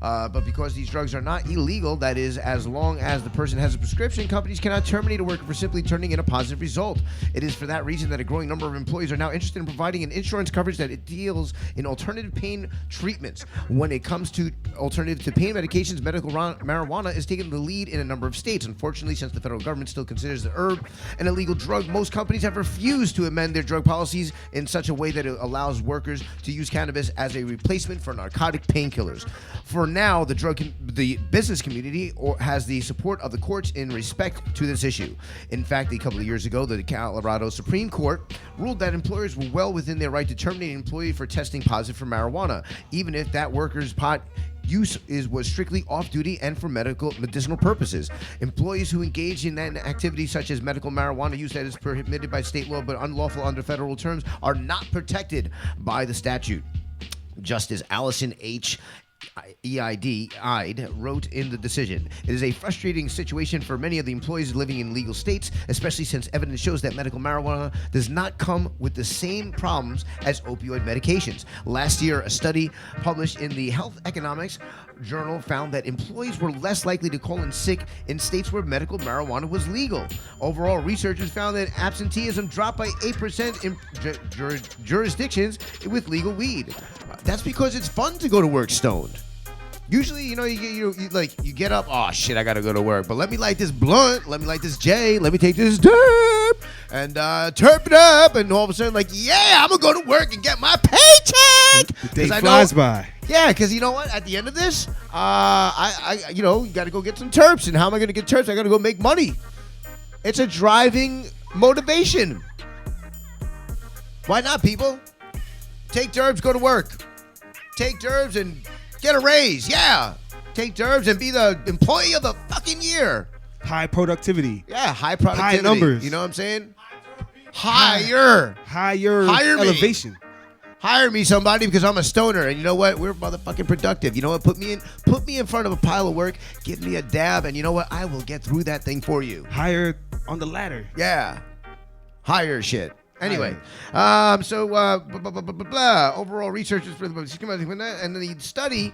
But because these drugs are not illegal, that is, as long as the person has a prescription, companies cannot terminate a worker for simply turning in a positive result. It is for that reason that a growing number of employees are now interested in providing an insurance coverage that it deals in alternative pain treatments. When it comes to alternative to pain medications, medical marijuana is taking the lead in a number of states. Unfortunately, since the federal government still considers the herb an illegal drug, most companies have refused to amend their drug policies in such a way that it allows workers to use cannabis as a replacement for narcotic painkillers. For now, the business community has the support of the courts in respect to this issue. In fact, a couple of years ago, the Colorado Supreme Court ruled that employers were well within their right to terminate an employee for testing positive for marijuana, even if that worker's pot use was strictly off-duty and for medicinal purposes. Employees who engage in that activity, such as medical marijuana use that is prohibited by state law but unlawful under federal terms, are not protected by the statute. Justice Allison H. Eid wrote in the decision, "It is a frustrating situation for many of the employees living in legal states, especially since evidence shows that medical marijuana does not come with the same problems as opioid medications. Last year, a study published in the Health Economics Journal found that employees were less likely to call in sick in states where medical marijuana was legal. Overall, researchers found that absenteeism dropped by 8% in jurisdictions with legal weed. That's because it's fun to go to work stoned. Usually, you get up, oh shit, I gotta go to work, but let me light this blunt, let me light this J, let me take this derp, and terp it up, and all of a sudden, yeah, I'm gonna go to work and get my paycheck. The day flies by. Yeah, because you know what? At the end of this, you gotta go get some terps, and how am I gonna get terps? I gotta go make money. It's a driving motivation. Why not, people? Take derbs, go to work. Take derbs and get a raise. Yeah. Take derbs and be the employee of the fucking year. High productivity. Yeah, high productivity. High numbers. You know what I'm saying? Higher elevation. Me. Hire me, somebody, because I'm a stoner. And you know what? We're motherfucking productive. You know what? Put me in front of a pile of work. Give me a dab. And you know what? I will get through that thing for you. Higher on the ladder. Yeah. Higher shit. Anyway, overall researchers for the and the study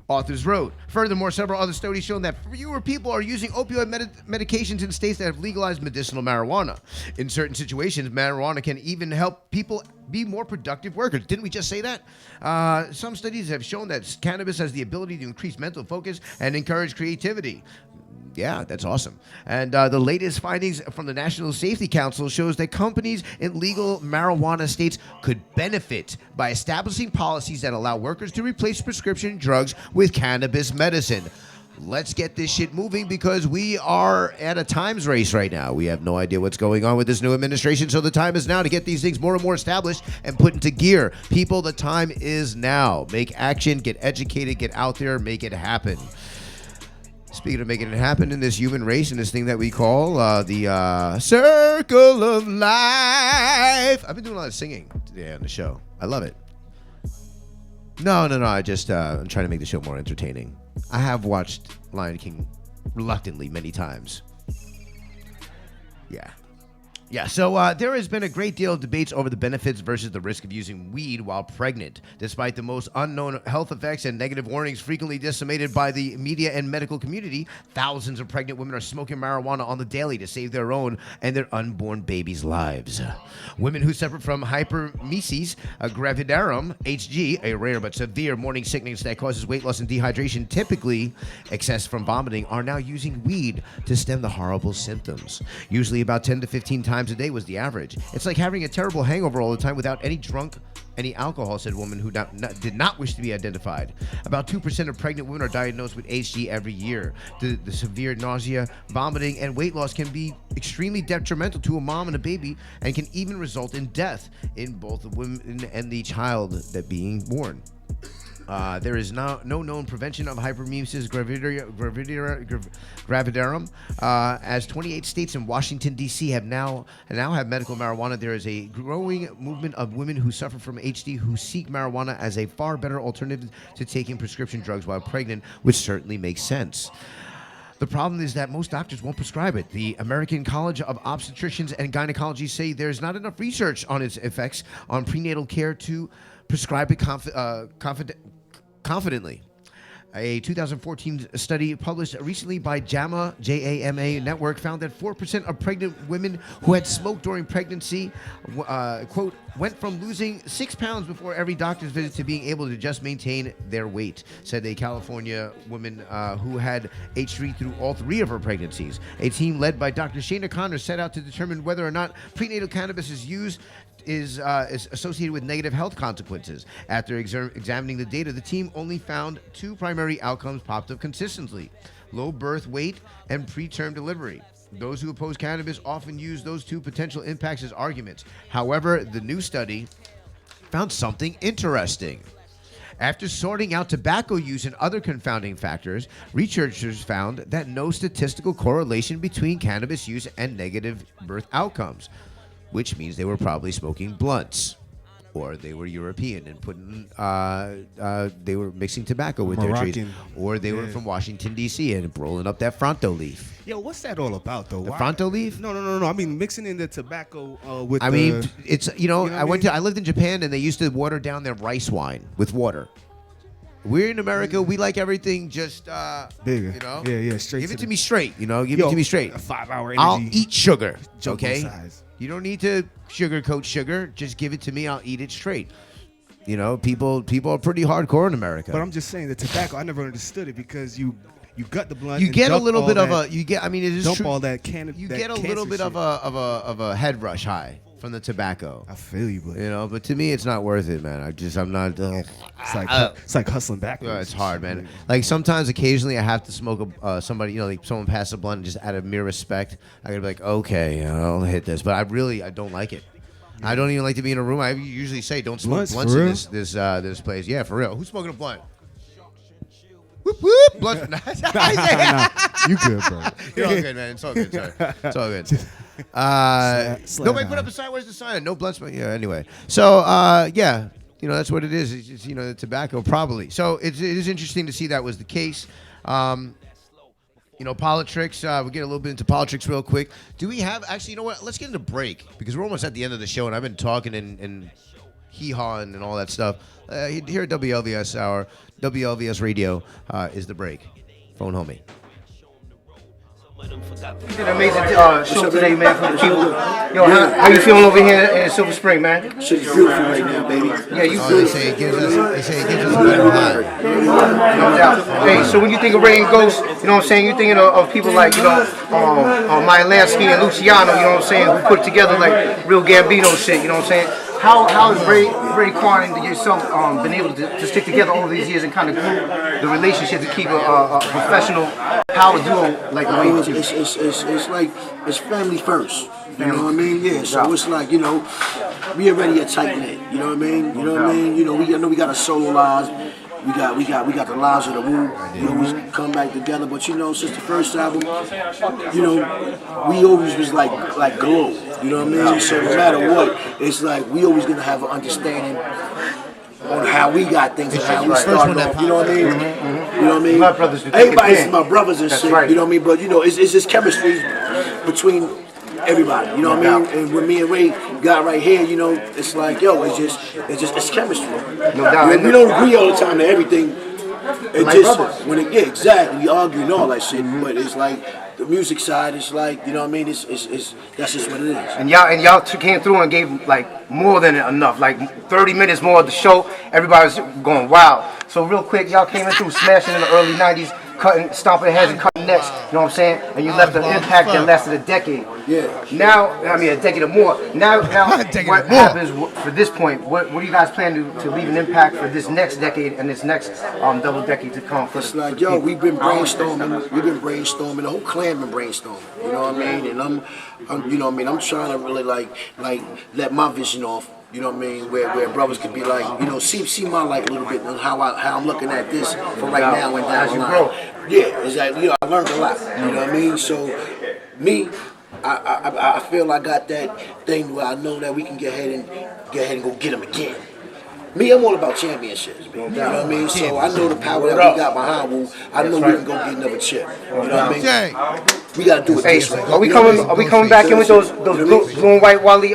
authors wrote. Furthermore, several other studies shown that fewer people are using opioid medications in states that have legalized medicinal marijuana. In certain situations, marijuana can even help people be more productive workers. Didn't we just say that? Some studies have shown that cannabis has the ability to increase mental focus and encourage creativity. Yeah, that's awesome. And the latest findings from the National Safety Council shows that companies in legal marijuana states could benefit by establishing policies that allow workers to replace prescription drugs with cannabis medicine. Let's get this shit moving because we are at a times race right now. We have no idea what's going on with this new administration, so the time is now to get these things more and more established and put into gear. People, the time is now. Make action, get educated, get out there, make it happen. Speaking of making it happen in this human race, in this thing that we call the circle of life. I've been doing a lot of singing today on the show. I love it. No. I just, I'm trying to make the show more entertaining. I have watched Lion King reluctantly many times. Yeah, so there has been a great deal of debates over the benefits versus the risk of using weed while pregnant. Despite the most unknown health effects and negative warnings frequently disseminated by the media and medical community, thousands of pregnant women are smoking marijuana on the daily to save their own and their unborn babies' lives. Women who suffer from hyperemesis gravidarum, HG, a rare but severe morning sickness that causes weight loss and dehydration, typically excess from vomiting, are now using weed to stem the horrible symptoms. Usually about 10 to 15 times a day was the average. It's like having a terrible hangover all the time without any alcohol, said a woman who did not wish to be identified. About 2% of pregnant women are diagnosed with HG every year. The severe nausea, vomiting, and weight loss can be extremely detrimental to a mom and a baby and can even result in death in both the woman and the child that being born. There is no known prevention of hyperemesis gravidarum. As 28 states and Washington, D.C. now have medical marijuana, there is a growing movement of women who suffer from HD who seek marijuana as a far better alternative to taking prescription drugs while pregnant, which certainly makes sense. The problem is that most doctors won't prescribe it. The American College of Obstetricians and Gynecology say there's not enough research on its effects on prenatal care to prescribe it confidently. A 2014 study published recently by JAMA Network found that 4% of pregnant women who had smoked during pregnancy, quote, went from losing 6 pounds before every doctor's visit to being able to just maintain their weight, said a California woman who had H3 through all 3 of her pregnancies. A team led by Dr. Shana Connor set out to determine whether or not prenatal cannabis is associated with negative health consequences. After examining the data, the team only found 2 primary outcomes popped up consistently: low birth weight and preterm delivery. Those who oppose cannabis often use those 2 potential impacts as arguments. However, the new study found something interesting. After sorting out tobacco use and other confounding factors, researchers found that no statistical correlation between cannabis use and negative birth outcomes, which means they were probably smoking blunts, or they were European and putting, they were mixing tobacco with Moroccan. their trees, or they were from Washington, D.C. and rolling up that Fronto leaf. Yo, what's that all about, though? The Fronto leaf? No. I mean, mixing in the tobacco with I mean, it's, I lived in Japan and they used to water down their rice wine with water. We're in America. We like everything just bigger. Yeah, straight. Give it to me straight. Give it to me straight. A 5-hour energy. I'll eat sugar. Jumbo Okay. size. You don't need to sugarcoat sugar. Just give it to me. I'll eat it straight. People are pretty hardcore in America. But I'm just saying the tobacco. I never understood it because you gut the blunt. You and get a dump little all bit of that- a. You get. I mean, it is dump true. all that cannabis. You get a little bit of a head rush high from the tobacco. I feel you, but but to me, it's not worth it, man. I'm not. It's like hustling backwards. It's hard, man. Like sometimes, occasionally, I have to smoke somebody. Like someone pass a blunt, and just out of mere respect, I gotta be like, okay, I'll hit this. But I don't like it. I don't even like to be in a room. I usually say, don't smoke blunts in this place. Yeah, for real. Who's smoking a blunt? Whoop whoop. Blunt. Nah, you good, bro. You're all good, man. It's all good. Sorry. It's all good. Nobody put up a sign. Where's the sign? No blunts. But yeah. Anyway. So yeah. That's what it is. It's just, the tobacco probably. So it is interesting to see that was the case. Politics. We'll get a little bit into politics real quick. Do we have, actually, you know what? Let's get into break because we're almost at the end of the show and I've been talking and hee-hawing and all that stuff. Here at WLVS Hour, WLVS Radio is the break. Phone homie. Did an amazing show today, man, for the people. Yo, how you feeling over here in Silver Spring, man? Shit's beautiful right now, baby. Yeah, you They say it gives us a better high. No doubt. Hey, so when you think of Rain Ghost, you know what I'm saying? You're thinking of people like, Maya Lansky and Luciano, you know what I'm saying, who put together like real Gambino shit, you know what I'm saying? How has Raekwon and yourself been able to stick together all these years and kind of glue the relationship to keep a professional power duo like the way you do? It's like it's family first. You know what I mean? Yeah. So it's like we already a tight knit. You know what I mean? You know what I mean? I know we got our solo lives. We got the lives of the Wu. We always come back together. But since the first album, we always was like glow. You know what I mean? So no matter what, it's like we always gonna have an understanding on how we got things and how we started off. You know what I mean? You know what I mean? My brothers do Everybody's my brothers and shit. Right. You know what I mean? But it's just chemistry between everybody. You know what I mean? And when me and Ray got right here, it's like it's chemistry. No doubt. We don't agree all the time to everything. Exactly. We argue and all that shit, but it's like the music side. It's like you know what I mean. It's that's just what it is. And y'all came through and gave like more than enough, like 30 minutes more of the show. Everybody was going wild. So real quick, y'all came in through smashing in the early 90s, stomping heads and cutting necks. You know what I'm saying? And you left an impact that lasted a decade. Yeah. Now, I mean, a decade or more. Now, what happens for this point? What do you guys plan to leave an impact for this next decade and this next double decade to come? It's like, yo, we've been brainstorming. The whole clan been brainstorming. You know what I mean? And I'm you know what I mean? I'm trying to really like let my vision off. You know what I mean? Where brothers could be like, you know, see my light a little bit and how I'm looking at this for right now and down the line. Yeah, exactly. You know, I learned a lot. You know what I mean? So me, I feel I got that thing where I know that we can get ahead and go get them again. Me, I'm all about championships, man. You know what I mean? So I know the power that we got behind Wu. I know we can go get another chip. You know what I mean? We gotta do it this way. Are we coming back in with those blue and white Wally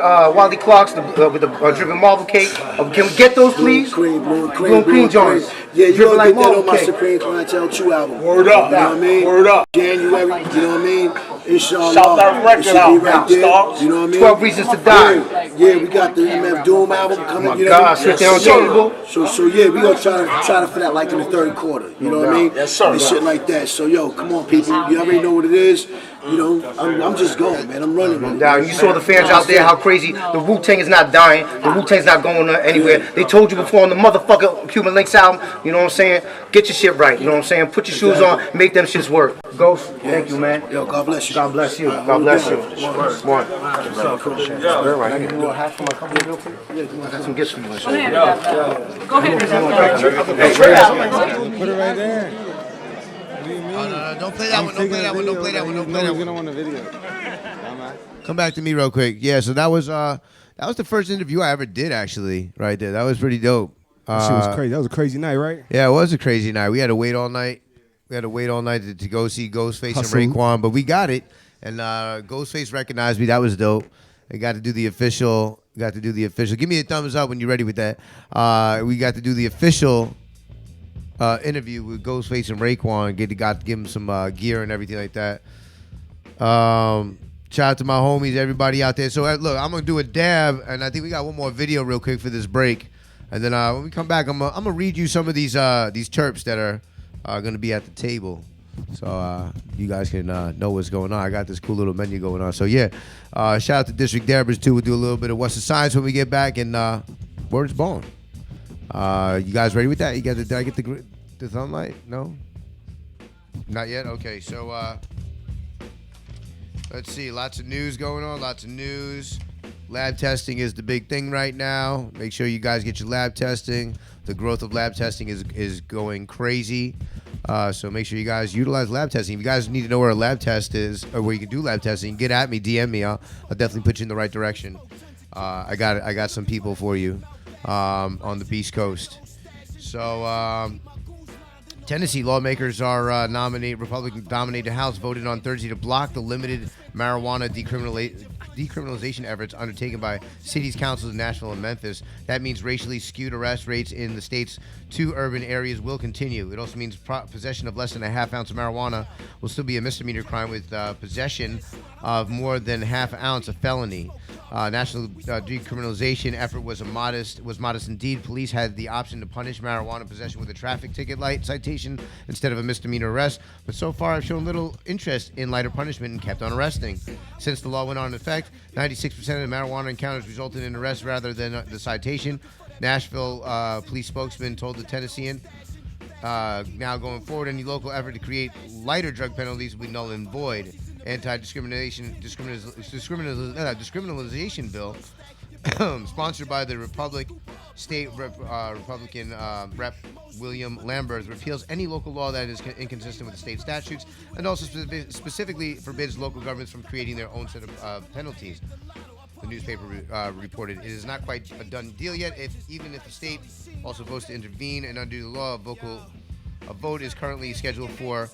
Clarks with the dripping marble cake? Can we get those, please? Blue and cream joints. Yeah, you know, get that on my Supreme Clientele 2 album. Word up. You know what I mean? Word up. January, you know what I mean? Inshallah. Shout that record out, right there. You know what I mean? 12 Reasons to Die. Yeah, we got the MF Doom album coming. Oh my God, sit there on table. So yeah, we gonna try to fit that like in the third quarter. You know what I mean? Yes, sir. And shit like that. So yo, come on, people. You already know what it is. You know, I'm just going, man. I'm running. Down. You saw the fans out there, how crazy. The Wu-Tang is not dying. The Wu-Tang's not going anywhere. They told you before on the motherfucker Cuban Links album, you know what I'm saying? Get your shit right, you know what I'm saying? Put your shoes on, make them shits work. Ghost, thank you, man. Yo, God bless you. God bless you. God bless you. One. All right. Can you do a hat for my company real quick? I got some gifts for you. Go ahead. Go ahead. Put it right there. No, don't play that one. Don't play that one. Don't play that one. Don't play that one. We're gonna want the video. Come back to me real quick. Yeah, so that was the first interview I ever did, actually, right there. That was pretty dope. That shit was crazy. That was a crazy night, right? Yeah, it was a crazy night. We had to wait all night. To go see Ghostface and Raekwon, but we got it. And Ghostface recognized me. That was dope. I got to do the official. Give me a thumbs up when you're ready with that. We got to do the official interview with Ghostface and Raekwon. Got to give him some gear and everything like that. Shout out to my homies, everybody out there. So look, I'm gonna do a dab, and I think we got one more video real quick for this break, and then when we come back, I'm gonna read you some of these terps that are gonna be at the table, so you guys can know what's going on. I got this cool little menu going on. So yeah, shout out to District Dabbers too. We'll do a little bit of What's the Science when we get back, and Word's Bone. You guys ready with that? You guys, did I get the sunlight? No, not yet. Okay, so let's see. Lots of news going on. Lots of news. Lab testing is the big thing right now. Make sure you guys get your lab testing. The growth of lab testing is going crazy. So make sure you guys utilize lab testing. If you guys need to know where a lab test is or where you can do lab testing, get at me, DM me. I'll definitely put you in the right direction. I got some people for you on the Beast Coast. So Tennessee lawmakers are Republican-dominated House voted on Thursday to block the limited marijuana decriminalization efforts undertaken by cities, councils in Nashville and Memphis. That means racially skewed arrest rates in the state's two urban areas will continue. It also means possession of less than a half ounce of marijuana will still be a misdemeanor crime, with possession of more than half ounce a felony. National decriminalization effort was modest indeed. Police had the option to punish marijuana possession with a traffic ticket light citation instead of a misdemeanor arrest, but so far have shown little interest in lighter punishment and kept on arresting. Since the law went on effect, 96% of the marijuana encounters resulted in arrest rather than the Nashville police spokesman told the Tennessean, now going forward, any local effort to create lighter drug penalties will be null and void. Anti-discrimination discriminalization bill sponsored by the Republican Rep. William Lambert repeals any local law that is inconsistent with the state statutes and also specifically forbids local governments from creating their own set of penalties. The newspaper reported it is not quite a done deal yet. Even if the state also votes to intervene and undo the law, a vote is currently scheduled for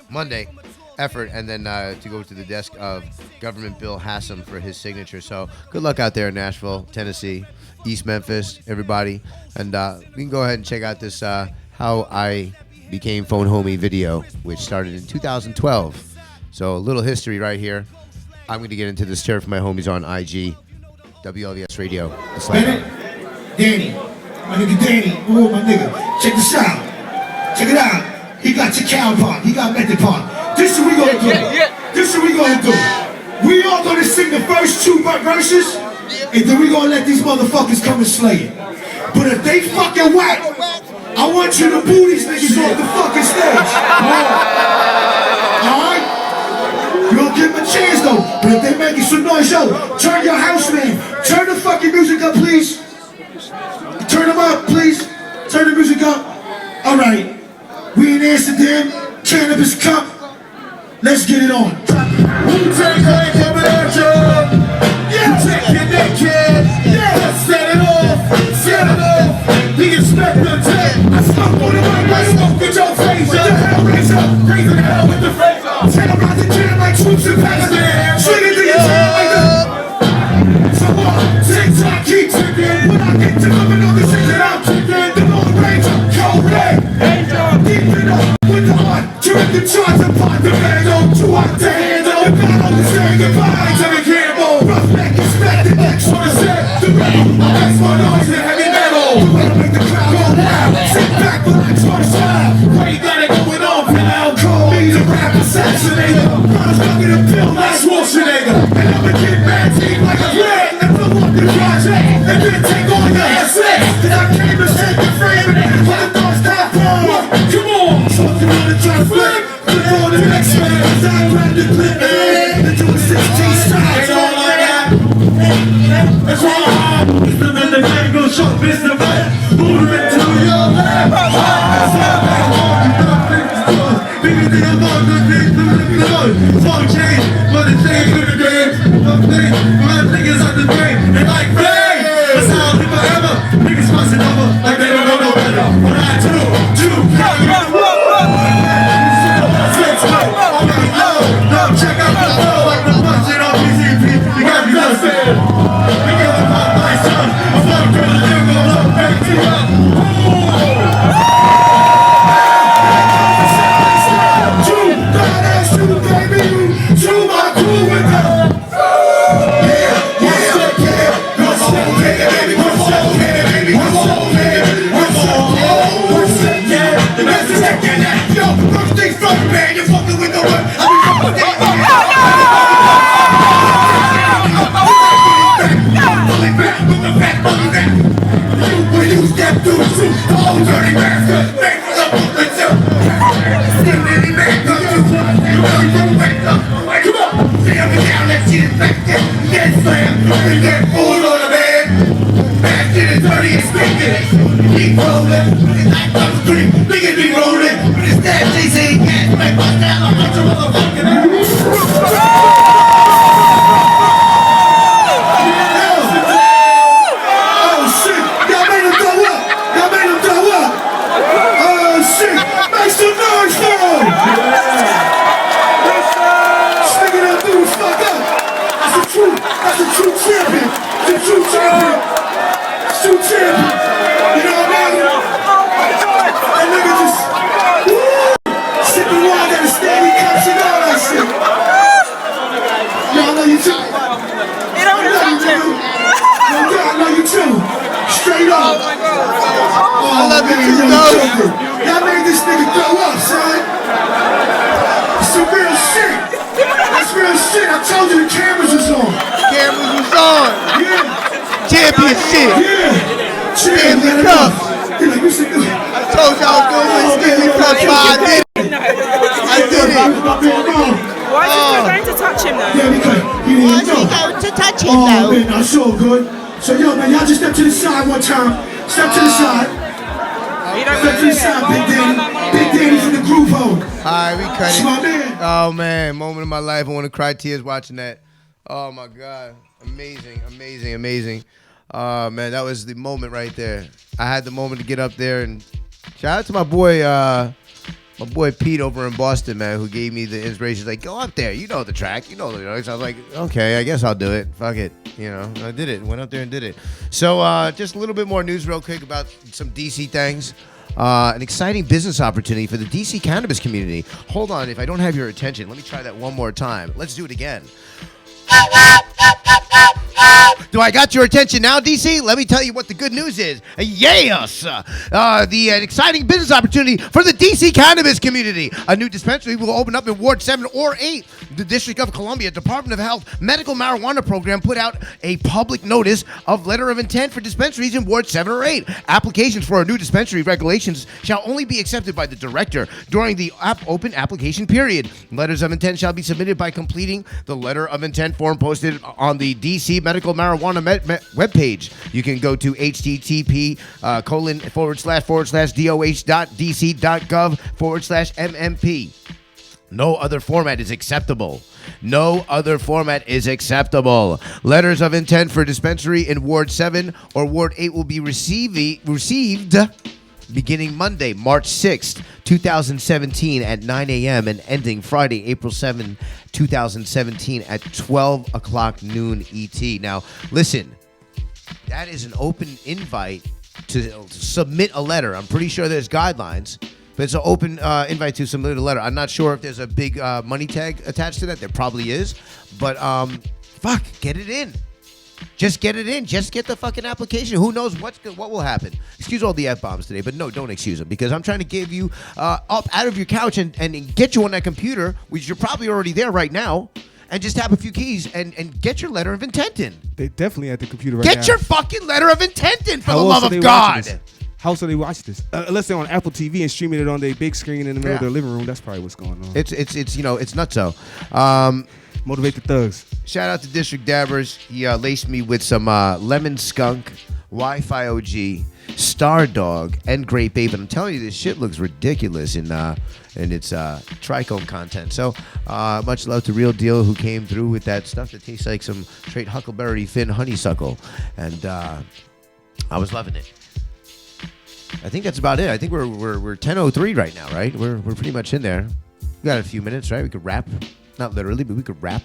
Monday effort, and then to go to the desk of Government Bill Hassan for his signature. So good luck out there in Nashville, Tennessee, East Memphis, everybody. And we can go ahead and check out this How I Became Phone Homie video, which started in 2012. So a little history right here. I'm going to get into this turf for my homies on IG, WLVS Radio. Danny, my nigga Danny, oh my nigga, check this out. Check it out. He got your cow part, he got method part. This is what we gonna do. This is what we gonna do. We all gonna sing the first 2 verses, and then we gonna let these motherfuckers come and slay it. But if they fucking whack, I want you to boo these niggas off the fucking stage. Alright? You don't give them a chance though. But if they making some noise, yo, turn your house, man. Turn the fucking music up, please. Turn them up, please. Turn the music up. Alright. We in Amsterdam, Cannabis Cup. Let's get it on. Wu-Tang Clan coming at you. Yeah. Take it naked. Yeah. Let's set it off. Set it off. The inspector take. I smoke on the mic. I smoke with your face. With the hell raise up. Raising hell with the face. Terrorize the jam like troops in Pakistan. Straight into your jam like that. So TikTok keep ticking. When I get to coming on the shit that I'm kicking. The Lord Ranger. Cold red. Deep it up with the heart. Turn the charge upon the man. Too hot to handle. God understand goodbye to the Campbell. Roughneck expect the next one to set the round. That's my noise and heavy metal. The way to make the crowd go loud. Sit back, relax, one smile. What you got it going on, pal? Call me the rap assassinator. Brothers fucking a pill like Schwarzenegger. And I'ma get mad team like a flag. And fill up the project. And then take on your assets. Cause I came to shake the frame and act like a thoughts top bomb. Come on, something on the try to flip. Flip on the next man. Cause I grabbed the clip and do a 16 strides. Ain't all like that. That's why it's the man that can't go short business. Move it to your left. Baby, they have all good things to live the Lord. Small change, but it's change in the game. Something, my niggas on the drain. They like rain. That's how I'll live forever. Niggas crossing over like they don't know no better. What I do, check out the flow like the punch on PCP. You got me listening. We give them up my son. I'm not gonna live on up back to you. Two badass, two baby, two my crew with them. Yeah. One soul, baby. One soul, baby. One soul, baby. One soul, yeah. The best is taking that. Yo, first things first, man. You're fucking with the one. When you step through the suit, the whole dirty bastard, make for the bullet too. Still any man come to, you really don't wake up. Come on, tear me down, that shit is back there. Get slammed, and get pulled on the bed. Bad shit is dirty and stinking. Keep rolling, it's like I'm street, niggas be rolling. But it's that JC, gas, make my down, I'm not your motherfucking ass. That's a true champion. The true champion. True champion. You know what I mean? That nigga just sipping wine at a steady cups and all that shit. Yo, I know you too. You don't touch him. Yo, God, I know you too. Straight up. I love it. Y'all made this nigga throw up, son. It's some real shit. That's real shit. I told you the cameras was on. Cameras was on. Yeah. Championship. Yeah. Stanley Cup. I told y'all I was going to win Stanley Cup, but I did it. I did it. Why is he still going to touch him though? Yeah, because he didn't know. Going to touch him Oh, though. man, that's so good. So, yo, man, y'all just step to the side one time. Step to the side. Step to the side, Big Daddy. Big Daddy from the groove hole. Alright, we cut it. My man. Oh, man. Moment of my life. I want to cry tears watching that. Oh, my God. Amazing, amazing, amazing. Man, that was the moment right there. I had the moment to get up there and shout out to my boy Pete over in Boston, man, who gave me the inspiration. He's like, go up there. You know the track. You know the lyrics. I was like, okay, I guess I'll do it. Fuck it. You know, I did it. Went up there and did it. So just a little bit more news real quick about some DC things. An exciting business opportunity for the DC cannabis community. Hold on. If I don't have your attention, let me try that one more time. Let's do it again. Do I got your attention now, DC? Let me tell you what the good news is. Yes! The exciting business opportunity for the DC cannabis community. A new dispensary will open up in Ward 7 or 8. The District of Columbia Department of Health Medical Marijuana Program put out a public notice of letter of intent for dispensaries in Ward 7 or 8. Applications for a new dispensary regulations shall only be accepted by the director during the open application period. Letters of intent shall be submitted by completing the letter of intent form posted on the DC Medical Marijuana webpage. You can go to http://doh.dc.gov/MMP. No other format is acceptable. No other format is acceptable. Letters of intent for dispensary in Ward 7 or Ward 8 will be received beginning Monday, March 6th, 2017 at 9 a.m. and ending Friday, April 7, 2017 at 12 o'clock noon ET. Now, listen, that is an open invite to submit a letter. I'm pretty sure there's guidelines, but it's an open invite to submit a letter. I'm not sure if there's a big money tag attached to that. There probably is, but get it in. Just get it in. Just get the fucking application. Who knows what will happen? Excuse all the F-bombs today, but no, don't excuse them, because I'm trying to give you up out of your couch and get you on that computer, which you're probably already there right now, and just tap a few keys and get your letter of intent in. They definitely at the computer right now. Get your fucking letter of intent in, for the love of God. How else do they watch this? Unless they're on Apple TV and streaming it on their big screen in the middle of their living room. That's probably what's going on. It's nutso. Motivate the thugs. Shout out to District Dabbers. He laced me with some Lemon Skunk, Wi-Fi OG, Star Dog, and Grape Ape. And I'm telling you, this shit looks ridiculous in its trichome content. So much love to Real Deal, who came through with that stuff that tastes like some straight Huckleberry Finn honeysuckle. And I was loving it. I think that's about it. I think we're 10:03 right now, right? We're pretty much in there. We got a few minutes, right? We could wrap. Not literally, but we could rap.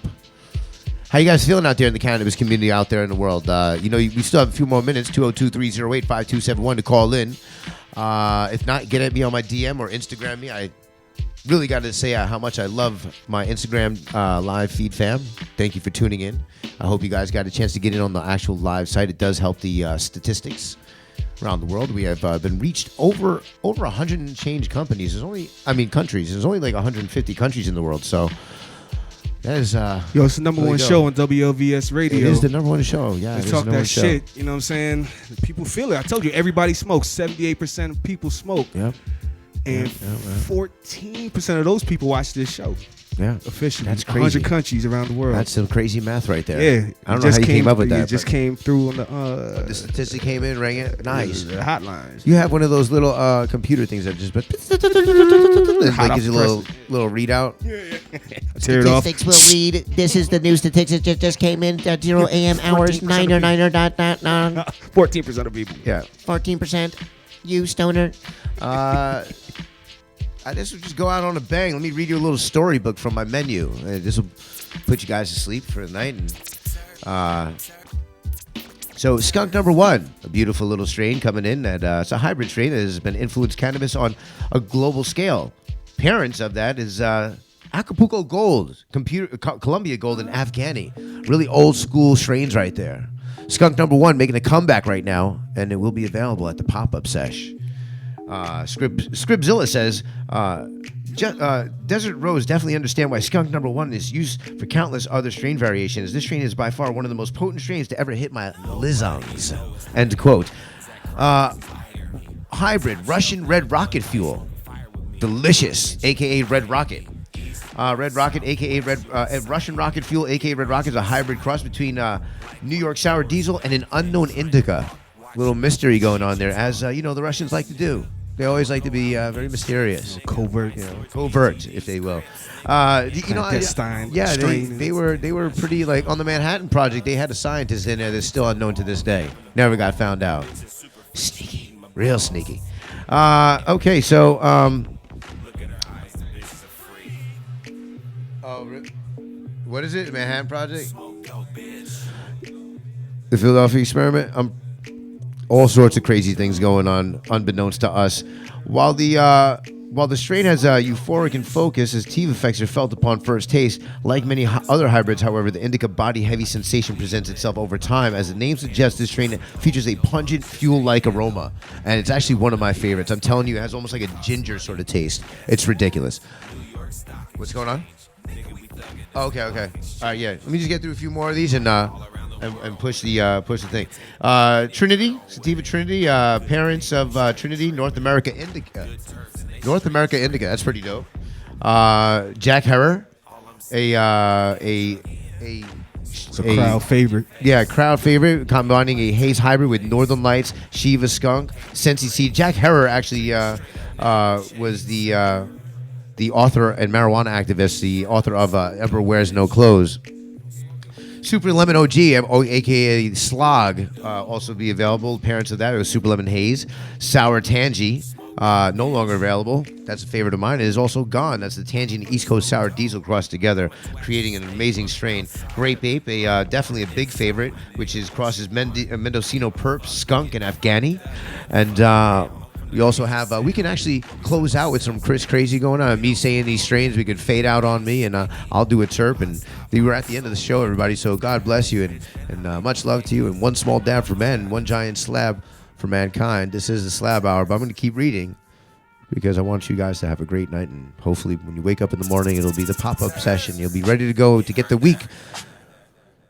How you guys feeling out there in the cannabis community out there in the world? We still have a few more minutes, 202-308-5271 to call in. If not, get at me on my DM or Instagram me. I really got to say how much I love my Instagram live feed fam. Thank you for tuning in. I hope you guys got a chance to get in on the actual live site. It does help the statistics around the world. We have been reached over 100 and change countries. There's only like 150 countries in the world, so that is it's the number one show on WLVS Radio. It is the number one show. Yeah, they talk that shit. You know what I'm saying? People feel it. I told you, everybody smokes. 78% of people smoke. Yep. And 14% of those people watch this show. Yeah, officially. That's crazy. 100 countries around the world. That's some crazy math right there. Yeah, I don't know how you came up with that. It just came through on the statistic came in, rang it. Nice. The hotlines. You have one of those little computer things that just gives you a little readout. Tear it off. Statistics will read. This is the new statistics that just came in at 0 a.m. hours 9:09. 14% of people. Yeah. 14%. You stoner. I guess we'll just go out on a bang. Let me read you a little storybook from my menu. This will put you guys to sleep for the night. And so skunk number one, a beautiful little strain coming in. It's a hybrid strain that has been influenced cannabis on a global scale. Parents of that is Acapulco Gold, Columbia Gold, and Afghani. Really old school strains right there. Skunk number one making a comeback right now, and it will be available at the pop-up sesh. Scribzilla says, Desert Rose definitely understand why skunk number one is used for countless other strain variations. This strain is by far one of the most potent strains to ever hit my lizards. End quote. Hybrid Russian Red Rocket Fuel. Delicious, a.k.a. Red Rocket. Red Rocket, a.k.a. Russian Rocket Fuel, a.k.a. Red Rocket, is a hybrid cross between New York Sour Diesel and an unknown indica. Little mystery going on there, as the Russians like to do. They always like to be very mysterious, covert, covert, if they will. Clandestine. Yeah, they were pretty like on the Manhattan Project. They had a scientist in there that's still unknown to this day. Never got found out. Sneaky, real sneaky. Okay, so what is it? Manhattan Project? The Philadelphia Experiment? All sorts of crazy things going on, unbeknownst to us. While the While the strain has euphoric in focus, as sativa effects are felt upon first taste, like many other hybrids, however, the indica body-heavy sensation presents itself over time. As the name suggests, this strain features a pungent, fuel-like aroma, and it's actually one of my favorites. I'm telling you, it has almost like a ginger sort of taste. It's ridiculous. What's going on? Oh, okay. All right, yeah. Let me just get through a few more of these and push the thing. Trinity, Sativa Trinity, parents of Trinity, North America Indica. That's pretty dope. Jack Herer, a crowd favorite. Yeah, crowd favorite, combining a haze hybrid with Northern Lights, Shiva Skunk, Sensi Seed. Jack Herer actually was the author and marijuana activist, the author of Emperor Wears No Clothes. Super Lemon OG, aka Slog, also be available. Parents of that are Super Lemon Haze. Sour Tangy, no longer available. That's a favorite of mine. It is also gone. That's the Tangy and East Coast Sour Diesel crossed together, creating an amazing strain. Grape Ape, definitely a big favorite, which crosses Mendocino Perp, Skunk, and Afghani. And we also have, we can actually close out with some Chris Crazy going on. Me saying these strains, we could fade out on me, and I'll do a terp. And we're at the end of the show, everybody. So God bless you, and much love to you. And one small dab for men, one giant slab for mankind. This is the Slab Hour, but I'm going to keep reading because I want you guys to have a great night. And hopefully when you wake up in the morning, it'll be the pop-up session. You'll be ready to go to get the week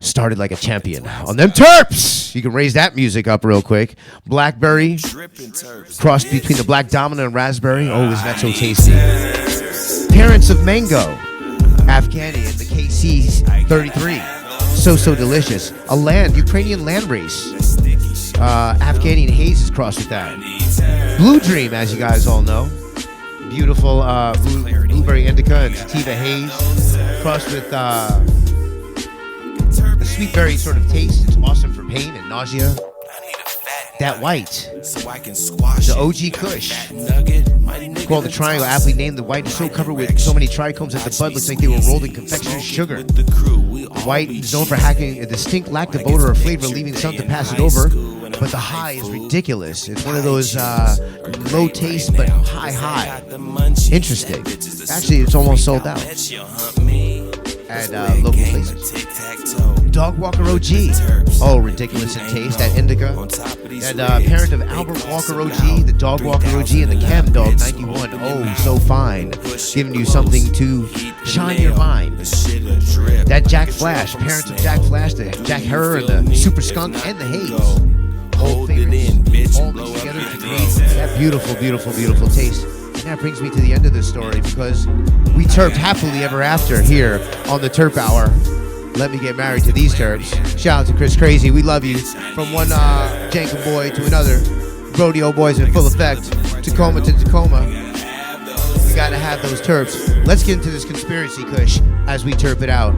started like a champion on them terps. You can raise that music up real quick. Blackberry, crossed between the Black Dominant and Raspberry. Oh, isn't that so tasty? Parents of Mango, Afghani and the KC 33. So delicious. A Ukrainian land race. Afghani and Haze is crossed with that. Blue Dream, as you guys all know. Beautiful blueberry indica and sativa haze, crossed with a sweet berry sort of taste. It's awesome for pain and nausea. That white, the OG Kush, called the Triangle, aptly named. The white is so covered with so many trichomes that the bud looks like they were rolled in confectioner's sugar. The white is known for having a distinct lack of odor or flavor, leaving some to pass it over. But the high is ridiculous. It's one of those low taste but high. Interesting. Actually, it's almost sold out at local places. Dog Walker OG. Oh, ridiculous in taste. That indica. That parent of Albert Walker OG, the Dog Walker OG, and the Chem Dog 91. Oh, so fine. Giving you something to shine your mind. That Jack Flash, parents of Jack Flash, the Jack Herer, and the Super Skunk, and the Haze. Hold it in, bitch. All mixed together to create that beautiful taste. And that brings me to the end of this story because we terped happily ever after here on the Terp Hour. Let me get married to these terps. Shout out to Chris Crazy. We love you. From one Jankum boy to another. Rodeo boys in full effect. Tacoma to Tacoma. We gotta have those terps. Let's get into this conspiracy kush as we terp it out.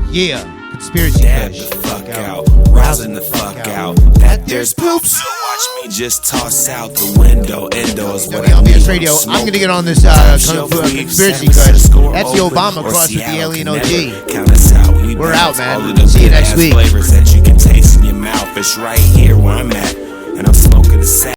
Yeah, conspiracy kush. The fuck out. Rousing the fuck out. That there's poops. Watch me just toss out the window. Endo is what I need. Radio. I'm gonna get on this conspiracy kush. That's the Obama cross with the alien OG. We're out, man. See you next week. Flavors that you can taste in your mouth. It's right here where I'm at.